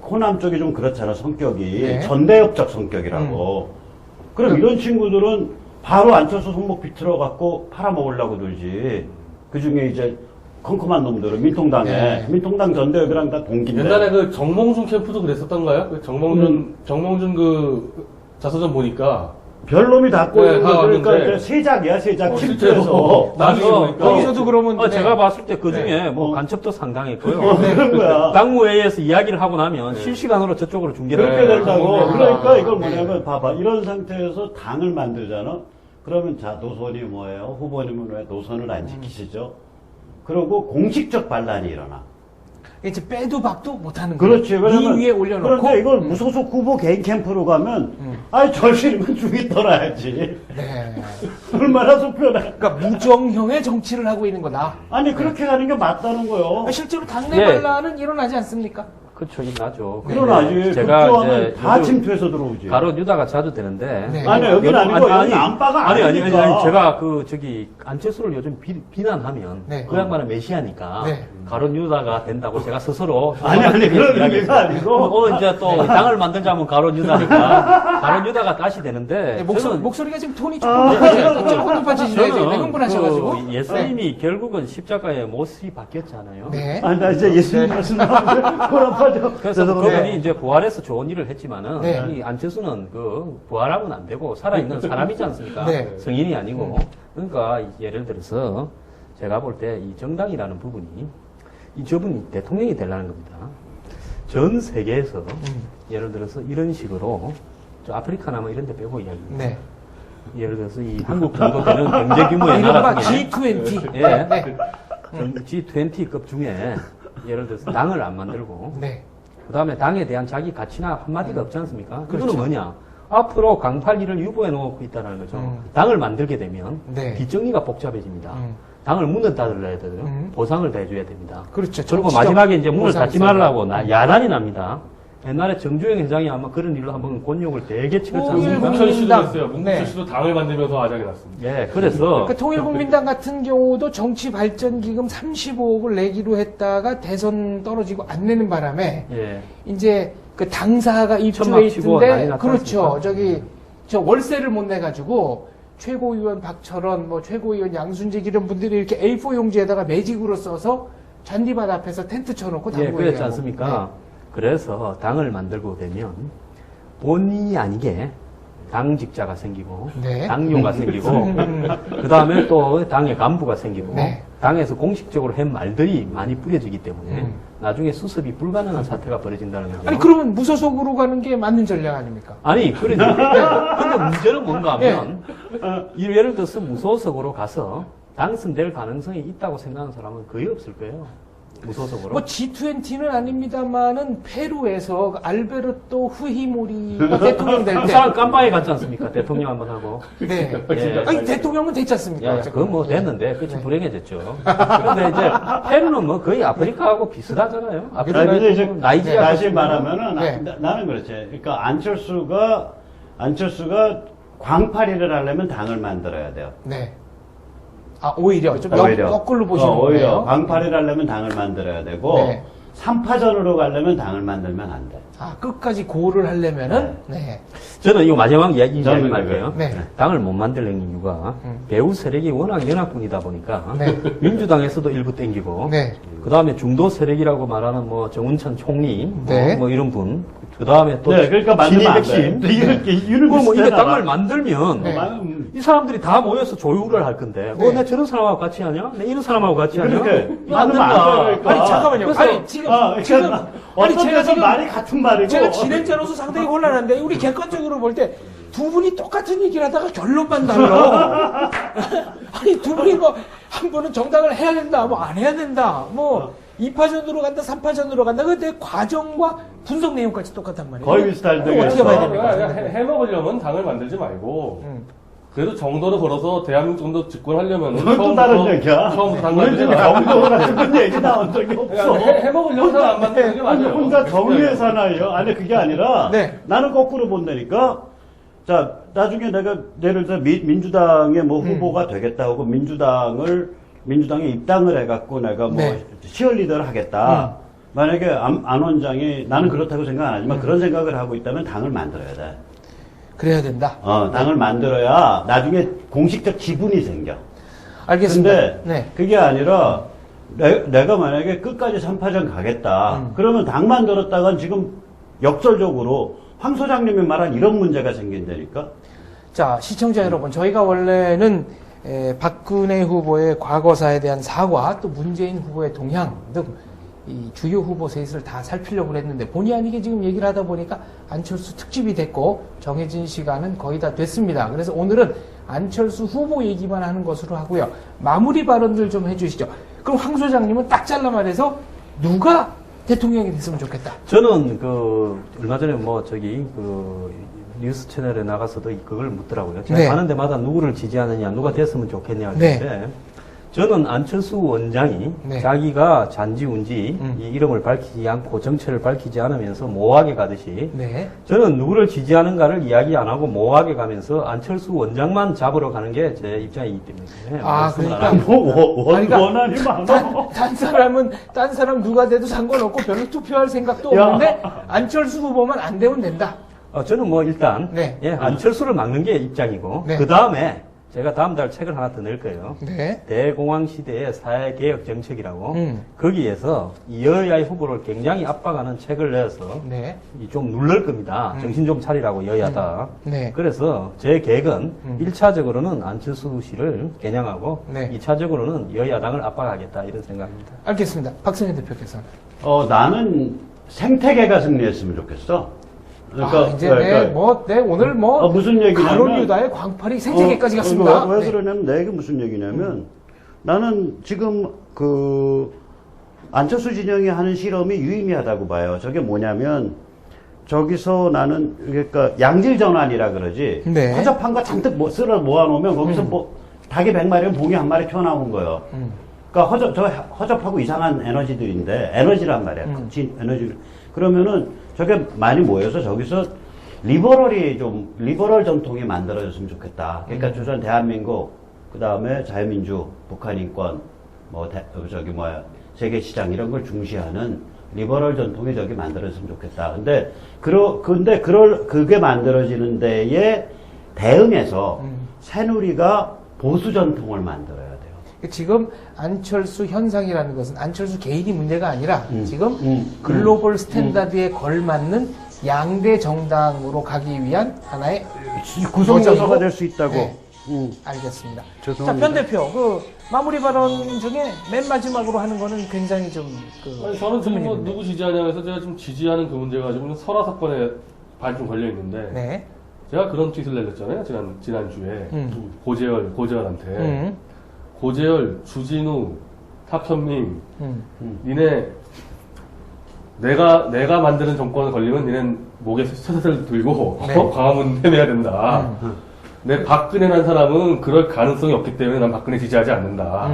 호남 쪽이 좀 그렇잖아, 성격이. 네. 전대협적 성격이라고. 그럼 이런 친구들은 바로 안철수 손목 비틀어갖고 팔아먹으려고 들지. 그 중에 이제 컴컴한 놈들은 민통당에, 네. 민통당 전대협이랑 다 동기인데. 옛날에 그 정몽준 캠프도 그랬었던가요? 그 정몽준 그 자서전 보니까 별놈이 다 꼬이는 네, 다 거 그러니까 왔는데. 이제 세작이야, 세작. 실제로 캠프에서. 나중에 맞아. 보니까 거기서도 그러면 네. 제가 봤을 때 그 중에 네. 뭐 간첩도 상당했고요. 그런 거야. 당무회의에서 이야기를 하고 나면 실시간으로 저쪽으로 중계를 그렇게 네. 된다고. 네. 그러니까 이걸 네. 뭐냐면, 봐봐. 이런 상태에서 당을 만들잖아? 그러면 자, 노선이 뭐예요? 후보님은 왜 노선을 안 지키시죠? 그리고 공식적 반란이 일어나. 이제 빼도 박도 못하는 거예요. 그렇지. 이 위에 올려놓고. 그런데 이걸 무소속 후보 개인 캠프로 가면, 아니, 절실히면 중이 떠나야지. 네. 얼마나 속편해. 그러니까 무정형의 정치를 하고 있는 거다. 아니, 그렇게 가는 게 맞다는 거요. 실제로 당내 예. 반란은 일어나지 않습니까? 그쵸, 나죠. 그러나지. 제가 국조하면 이제 다 요즘 침투해서 들어오지. 가로 유다가 자주 되는데. 네. 아니, 여기는 아니고, 여기는 안바가 아니, 아니니까. 제가 안철수를 요즘 비난하면 네. 그 양반은 메시아니까 네. 가론 유다가 된다고 제가 스스로 아니, 그런 이야기했어요. 의미가 아니고. 오늘 이제 또 당을 만들자면 가론 유다니까 가론 유다가 다시 되는데. 네, 저는 목소리가 지금 톤이 조금 높아지시네요. 저는 흥분하셔가지고. 그 예수님이 결국은 십자가에 못이 바뀌었잖아요. 네. 아니, 나 이제 예수님 말씀하면 골아파져. 그래서 그분이 이제 부활해서 좋은 일을 했지만은 네. 이 안철수는 그 부활하면 안 되고 살아있는 사람이지 않습니까? 네. 성인이 아니고. 그러니까 예를 들어서 제가 볼 때 이 정당이라는 부분이 저분이 대통령이 되려는 겁니다. 전 세계에서 예를 들어서 이런 식으로 저 아프리카나 뭐 이런 데 빼고 이야기입니다. 네. 예를 들어서 이 한국 정도 되는 경제 규모의 이른바 나라 중에 G20. 예. 네. G20급 중에 예를 들어서 당을 안 만들고 네. 그 다음에 당에 대한 자기 가치나 한마디가 없지 않습니까? 그렇죠. 그거는 뭐냐? 앞으로 강팔기를 유보해 놓고 있다는 거죠. 당을 만들게 되면 네. 뒷정리가 복잡해집니다. 당을 문을 닫아야 돼요. 보상을 다 해줘야 됩니다. 그렇죠. 그리고 정치적 마지막에 이제 문을 보상이 닫지 있어요. 말라고 야단이 납니다. 옛날에 정주영 회장이 아마 그런 일로 한번 곤욕을 되게 치렀지 않습니까? 문국철 씨도 민당. 했어요. 문국철 네. 씨도 당을 만들면서 아작이 났습니다. 예, 그래서 그 통일국민당 같은 경우도 정치발전기금 35억을 내기로 했다가 대선 떨어지고 안 내는 바람에 예, 이제 그 당사가 천막 입주해 치고 난리 있던데 났지 그렇죠. 않습니까? 저 월세를 못 내가지고 최고위원 박철원, 뭐 최고위원 양순직 이런 분들이 이렇게 A4 용지에다가 매직으로 써서 잔디밭 앞에서 텐트 쳐놓고 예, 당구회의하고. 그랬지 않습니까? 그래서 당을 만들고 되면 본인이 아니게 당직자가 생기고 네. 당료가 생기고 그 다음에 또 당의 간부가 생기고 네. 당에서 공식적으로 한 말들이 많이 뿌려지기 때문에 나중에 수습이 불가능한 사태가 벌어진다는 거죠. 아니 그러면 무소속으로 가는 게 맞는 전략 아닙니까? 아니, 근데 문제는 뭔가 하면 예를 들어서 무소속으로 가서 당선될 가능성이 있다고 생각하는 사람은 거의 없을 거예요. 무소속으로. 뭐 G20는 아닙니다만은 페루에서 그 알베르토 후히모리가 대통령 될 그 때. 사람 깜빵에 갔지 않습니까? 대통령 한번 하고. 네. 예. 아니 대통령은 됐지 않습니까? 그건 뭐 됐는데 끝이 불행해졌죠. 그런데 이제 페루는 뭐 거의 아프리카하고 비슷하잖아요. 아니, 근데 이제 나이지리아 다시 같은 말하면은 네. 나는 그렇지. 그러니까 안철수가 광파리를 하려면 당을 만들어야 돼요. 네. 아 오히려 좀 오히려. 거꾸로 보시는 오히려 거예요. 광파리를 하려면 당을 만들어야 되고 네. 3파전으로 가려면 당을 만들면 안 돼. 아 끝까지 고를 하려면은 네. 저는 이거 마지막 이야기 저는 할게요. 네. 당을 못 만들는 이유가 배우 세력이 워낙 연합군이다 보니까 네. 민주당에서도 일부 땡기고 네. 그 다음에 중도 세력이라고 말하는 뭐 정운찬 총리 네. 뭐 이런 분, 그 다음에 또 네, 그러니까 만들면 안 돼. 진입 핵심. 이렇게 이유는 그럼 뭐 이게 비슷하나 당을 봐. 만들면 네. 이 사람들이 다 모여서 조율을 할 건데, 네. 내 저런 사람하고 같이 하냐? 내 이런 사람하고 같이 하냐? 그러니까 이거 안 만들면 안 된다. 돼, 그러니까. 아니 잠깐만요. 그래서- 아니 지금 그러니까 아니 어떤 제가 데서 지금 말이 같은 말이고 제가 진행자로서 상당히 곤란한데 우리 객관적으로 볼 때 두 분이 똑같은 얘기를 하다가 결론만 달라. 아니 두 분이 뭐 한 분은 정당을 해야 된다, 뭐 안 해야 된다, 뭐 2파전으로 간다, 3파전으로 간다. 근데 과정과 분석 내용까지 똑같단 말이에요. 거의 비슷한데 그럼 어떻게 봐야 됩니까? 해먹으려면 당을 만들지 말고 그래도 정도를 걸어서 대한민국 정도 집권하려면 그건 또 다른 얘기야. 처음부터 당 우리 만들지 집에 말고 정도 같은 건 얘기 나온 적이 없어. 해먹으려면 당안 만드는 게 아니, 맞아요. 혼자 정의의 사나이요? 아니, 그게 아니라, 네. 나는 거꾸로 본다니까? 자, 나중에 내가, 예를 들어, 민주당의 뭐 후보가 되겠다고, 민주당에 입당을 해갖고 내가 뭐, 네. 치어리더를 하겠다. 만약에 안 원장이 나는 그렇다고 생각 안 하지만 그런 생각을 하고 있다면 당을 만들어야 돼. 그래야 된다. 당을 만들어야 나중에 공식적 지분이 생겨. 알겠습니다. 근데 네. 그게 아니라 내가 만약에 끝까지 3파전 가겠다. 그러면 당 만들었다간 지금 역설적으로 황 소장님이 말한 이런 문제가 생긴다니까. 자, 시청자 여러분, 저희가 원래는 박근혜 후보의 과거사에 대한 사과, 또 문재인 후보의 동향 등 이 주요 후보 셋을 다 살피려고 했는데 본의 아니게 지금 얘기를 하다 보니까 안철수 특집이 됐고 정해진 시간은 거의 다 됐습니다. 그래서 오늘은 안철수 후보 얘기만 하는 것으로 하고요. 마무리 발언들 좀 해주시죠. 그럼 황 소장님은 딱 잘라 말해서 누가 대통령이 됐으면 좋겠다. 저는 얼마 전에 뉴스 채널에 나가서도 그걸 묻더라고요. 제가 네. 가는 데마다 누구를 지지하느냐, 누가 됐으면 좋겠냐 네. 하는데 저는 안철수 원장이 네. 자기가 잔지운지 이 이름을 밝히지 않고 정체를 밝히지 않으면서 모호하게 가듯이 네. 저는 누구를 지지하는가를 이야기 안 하고 모호하게 가면서 안철수 원장만 잡으러 가는 게 제 입장이기 때문에 말씀을 안 그러니까 하고 그러니까 원한이 많아. 딴 사람 누가 돼도 상관없고 별로 투표할 생각도 야. 없는데 안철수 후보만 안 되면 된다. 저는 일단 네. 안철수를 막는 게 입장이고 네. 그 다음에 제가 다음 달 책을 하나 더 낼 거예요. 네. 대공황 시대의 사회개혁 정책이라고 거기에서 이 여야의 후보를 굉장히 압박하는 책을 내서 네. 좀 누를 겁니다. 정신 좀 차리라고 여야다. 네. 그래서 제 계획은 1차적으로는 안철수 씨를 겨냥하고 네. 2차적으로는 여야당을 압박하겠다 이런 생각입니다. 알겠습니다. 박성현 대표께서는. 나는 생태계가 승리했으면 좋겠어. 이제 오늘 무슨 얘기냐면 가론 유다의 광팔이 생태계까지 갔습니다. 왜 네. 그러냐면 내가 무슨 얘기냐면 나는 지금 안철수 진영이 하는 실험이 유의미하다고 봐요. 저게 뭐냐면 저기서 나는 그러니까 양질 전환이라 그러지. 네. 허접한 거 잔뜩 쓸어 모아놓으면 거기서 닭이 100마리면 봉이 한 마리 튀어나온 거예요. 그러니까 허접하고 이상한 에너지들인데 에너지란 말이야. 에너지를. 그러면은 저게 많이 모여서 저기서 리버럴 전통이 만들어졌으면 좋겠다. 그러니까 조선 대한민국, 그 다음에 자유민주, 북한 인권, 세계 시장 이런 걸 중시하는 리버럴 전통이 저기 만들어졌으면 좋겠다. 근데 그게 만들어지는 데에 대응해서 새누리가 보수 전통을 만들어야 돼요. 지금 안철수 현상이라는 것은 안철수 개인이 문제가 아니라 지금 글로벌 스탠다드에 걸맞는 양대 정당으로 가기 위한 하나의 구성요소가 될 수 있다고. 네. 알겠습니다. 죄송합니다. 자, 편 대표, 마무리 발언 중에 맨 마지막으로 하는 거는 굉장히 아니, 저는 지금 누구 지지하냐고 해서 제가 지금 지지하는 그 문제 가지고는 설화 사건에 발좀 걸려 있는데 네. 제가 그런 트윗을 내렸잖아요. 지난주에 고재열한테 고재열, 주진우, 탁현민, 니네 내가 만드는 정권을 걸리면 니넨 목에 쇠사슬 들고 네. 광화문 헤매야 된다. 내 박근혜라는 사람은 그럴 가능성이 없기 때문에 난 박근혜 지지하지 않는다.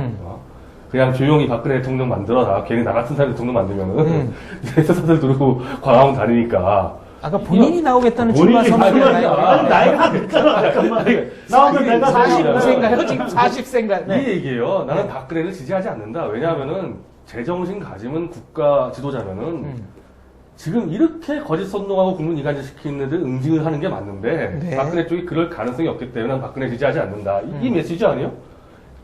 그냥 조용히 박근혜 대통령 만들어라. 괜히 나 같은 사람 대통령 만들면은 쇠사슬 들고 광화문 다니니까. 아까 본인이 나오겠다는 출마 선언이잖아요. 나이가 안 됐잖아. 잠깐만. 나오면 내가 40세인가요? 지금 40세인가요? 네. 이 얘기예요. 나는 박근혜를 지지하지 않는다. 왜냐하면은 제정신 가지면 국가 지도자면은 지금 이렇게 거짓 선동하고 국민 이간질 시키는 애들 응징을 하는 게 맞는데 네. 박근혜 쪽이 그럴 가능성이 없기 때문에 난 박근혜 지지하지 않는다. 이 메시지 아니에요?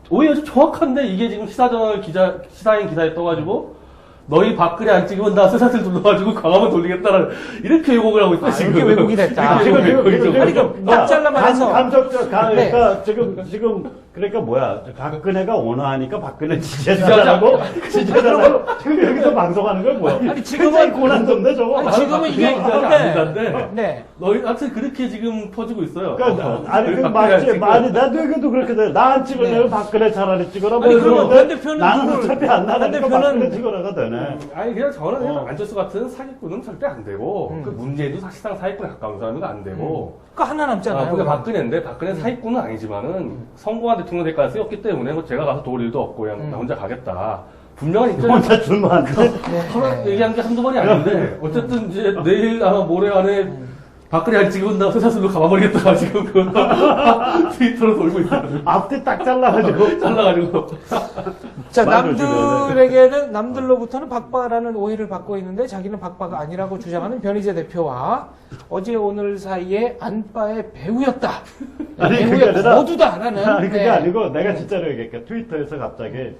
오히려 아주 정확한데 이게 지금 시사저널 시사인 기사에 떠가지고 너희 박근혜 안 찍으면 나 쇠사슬 둘러가지고 광화문 돌리겠다라는 이렇게 왜곡을 하고 있어. 지금 이렇게 왜곡이 됐다. 지금 왜곡이 좀. 아니, 그럼 딱 잘라 말해서. 그러니까 지금 그러니까 뭐야? 박근혜가 원하니까 박근혜 지지해달라고 지금 여기서 방송하는 건 뭐야? 아니, 지금은 굉장히 고난도인데 저거. 아니, 지금은 이게 아닌데. 네. 너희 하여튼 그렇게 지금 퍼지고 있어요. 그러니까 아니 그 박근혜 안 맞지 찍고. 많이 나도 얘기도 그렇게 돼. 나 안 찍으면 네. 박근혜 차라리 찍어라. 아니, 그러면 그러는데 반 대표는 나는 누굴- 어차피 안 나가니까 반 대표는- 박근혜 찍어라가 되네. 아니 그냥 저는 그냥 안철수 같은 사기꾼은 절대 안 되고 그 문재인도 사실상 사기꾼에 가까운 사람은 안 되고 그 하나 남잖아요. 그게 박근혜인데 박근혜 사기꾼은 아니지만은 성공한 대통령 될 가능성이 없기 때문에 뭐 제가 가서 도울 일도 없고 그냥 나 혼자 가겠다. 분명한 입장이 혼자 출마한데. 네. 서로 얘기한 게 한두 번이 아닌데 어쨌든 이제 내일 아마 모레 안에 박근혜 아직 지금 나 쇠사슬로 감아버리겠다 지금 그 트위터로 돌고 있어요. 앞뒤 딱 잘라가지고. 잘라가지고. 자, 말을 남들에게는, 남들로부터는 박바라는 오해를 받고 있는데 자기는 박바가 아니라고 주장하는 변희재 대표와 어제 오늘 사이에 안바의 배우였다. 아니, 그게 배우의 아니라- 거두다라는. 아니, 그게 네. 아니고 내가 진짜로 얘기할게. 트위터에서 갑자기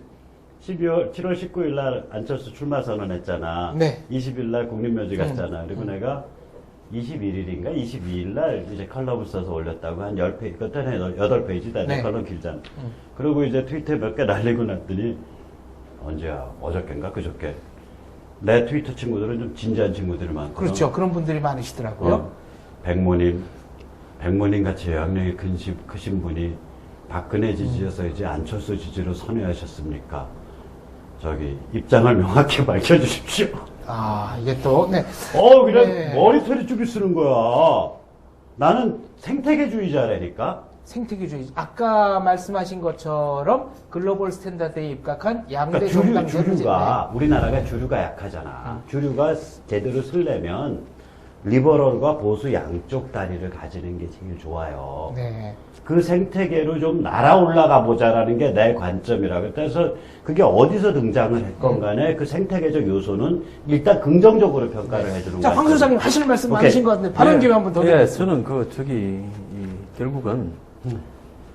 7월 19일 날 안철수 출마 선언했잖아. 네. 20일 날 국립묘지 갔잖아. 그리고 내가 21일인가 22일 날 이제 컬럼을 써서 올렸다고 한 10페이지, 그때는 8페이지다. 내 네. 컬럼 길잖아. 그리고 이제 트위터에 몇 개 날리고 났더니 언제야? 어저께인가? 그저께. 내 트위터 친구들은 좀 진지한 친구들이 많거든. 그렇죠. 그런 분들이 많으시더라고요. 백모님 같이 영향력이 크신 분이 박근혜 지지여서 이제 안철수 지지로 선회하셨습니까? 저기 입장을 명확히 밝혀주십시오. 아, 이게 또, 네. 그냥 네. 머리털이 죽이 쓰는 거야. 나는 생태계주의자라니까. 생태계주의. 아까 말씀하신 것처럼 글로벌 스탠다드에 입각한 양대 그러니까 정당 주류가 우리나라가 주류가 약하잖아. 주류가 제대로 쓰려면 리버럴과 보수 양쪽 다리를 가지는 게 제일 좋아요. 네. 그 생태계로 좀 날아올라가 보자라는 게 내 관점이라고. 그래서 그게 어디서 등장을 했건 간에 그 생태계적 요소는 일단 긍정적으로 평가를 해주는 자, 거야. 황 소장님 하실 말씀 오케이. 많으신 것 같은데 발언 기회 한번 더 예, 드리겠습니다. 저는 결국은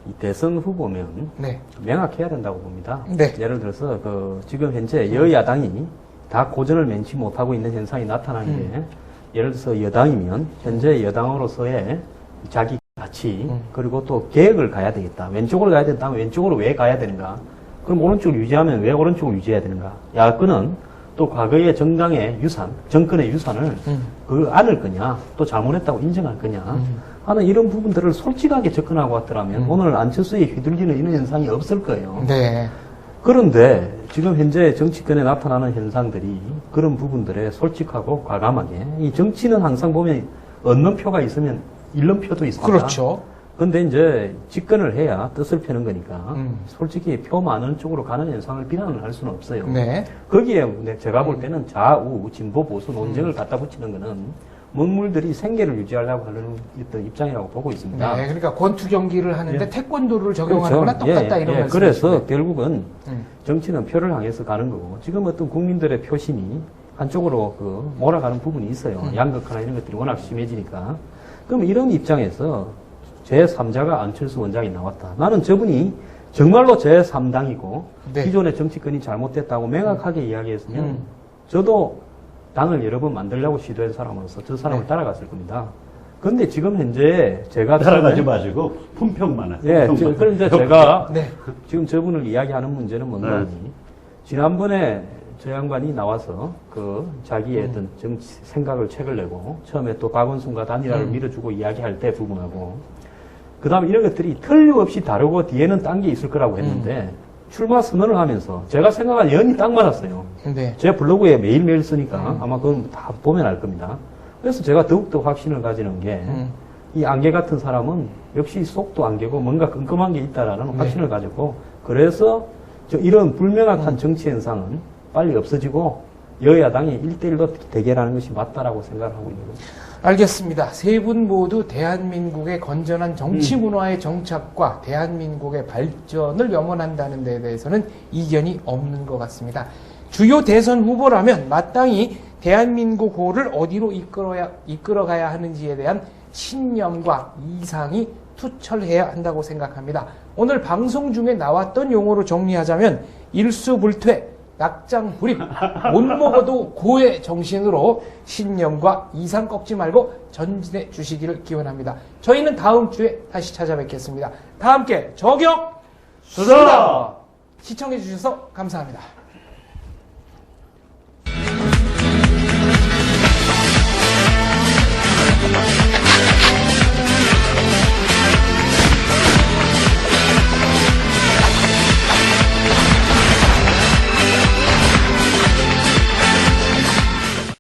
이 대선 후보면 네. 명확해야 된다고 봅니다. 네. 예를 들어서 지금 현재 여야당이 다 고전을 면치 못하고 있는 현상이 나타나는 게 예를 들어서 여당이면 현재 여당으로서의 자기 가치 그리고 또 계획을 가야 되겠다. 왼쪽으로 가야 된다면 왼쪽으로 왜 가야 되는가? 그럼 오른쪽을 유지하면 왜 오른쪽을 유지해야 되는가? 야권은 또 과거의 정당의 유산, 정권의 유산을 안을 거냐, 또 잘못했다고 인정할 거냐 하는 이런 부분들을 솔직하게 접근하고 왔더라면 오늘 안철수에 휘둘리는 이런 현상이 없을 거예요. 네. 그런데 지금 현재 정치권에 나타나는 현상들이 그런 부분들에 솔직하고 과감하게 이 정치는 항상 보면 얻는 표가 있으면 잃는 표도 있습니다. 그렇죠. 근데 이제 집권을 해야 뜻을 펴는 거니까 솔직히 표 많은 쪽으로 가는 현상을 비난을 할 수는 없어요. 네. 거기에 제가 볼 때는 좌우, 진보, 보수 논쟁을 갖다 붙이는 거는 먹물들이 생계를 유지하려고 하는 어떤 입장이라고 보고 있습니다. 네. 그러니까 권투 경기를 하는데 예. 태권도를 적용하는 거나 그렇죠. 똑같다 예, 이런 예. 말씀. 그래서 결국은 음. 정치는 표를 향해서 가는 거고 지금 어떤 국민들의 표심이 한쪽으로 몰아가는 부분이 있어요. 양극화나 이런 것들이 워낙 심해지니까. 그럼 이런 입장에서 제3자가 안철수 원장이 나왔다. 나는 저분이 정말로 제3당이고 네. 기존의 정치권이 잘못됐다고 명확하게 이야기했으면 저도 당을 여러 번 만들려고 시도한 사람으로서 저 사람을 네. 따라갔을 겁니다. 그런데 지금 현재 제가 따라가지 처음에- 마시고 품평만 하세요. 예, 품평만. 그런데 제가 네. 지금 저분을 이야기하는 문제는 뭔가 지난번에 저 양반이 나와서 자기의 어떤 정치 생각을 책을 내고 처음에 또 박원순과 단일화를 밀어주고 이야기할 때 부분하고 그 다음에 이런 것들이 틀림없이 다르고 뒤에는 딴 게 있을 거라고 했는데 출마 선언을 하면서 제가 생각한 연이 딱 맞았어요. 네. 제 블로그에 매일매일 쓰니까 아마 그건 다 보면 알 겁니다. 그래서 제가 더욱더 확신을 가지는 게 이 안개 같은 사람은 역시 속도 안개고 뭔가 끔끔한 게 있다라는 확신을 가졌고 그래서 이런 불명확한 정치 현상은 빨리 없어지고 여야당이 1대1로 대결하는 것이 맞다라고 생각을 하고 있는 거죠. 알겠습니다. 세 분 모두 대한민국의 건전한 정치 문화의 정착과 대한민국의 발전을 염원한다는 데 대해서는 이견이 없는 것 같습니다. 주요 대선 후보라면 마땅히 대한민국호를 어디로 이끌어가야 하는지에 대한 신념과 이상이 투철해야 한다고 생각합니다. 오늘 방송 중에 나왔던 용어로 정리하자면 일수불퇴, 낙장불입, 못 먹어도 고의 정신으로 신념과 이상 꺾지 말고 전진해 주시기를 기원합니다. 저희는 다음 주에 다시 찾아뵙겠습니다. 다 함께 저격 수다! 시청해 주셔서 감사합니다.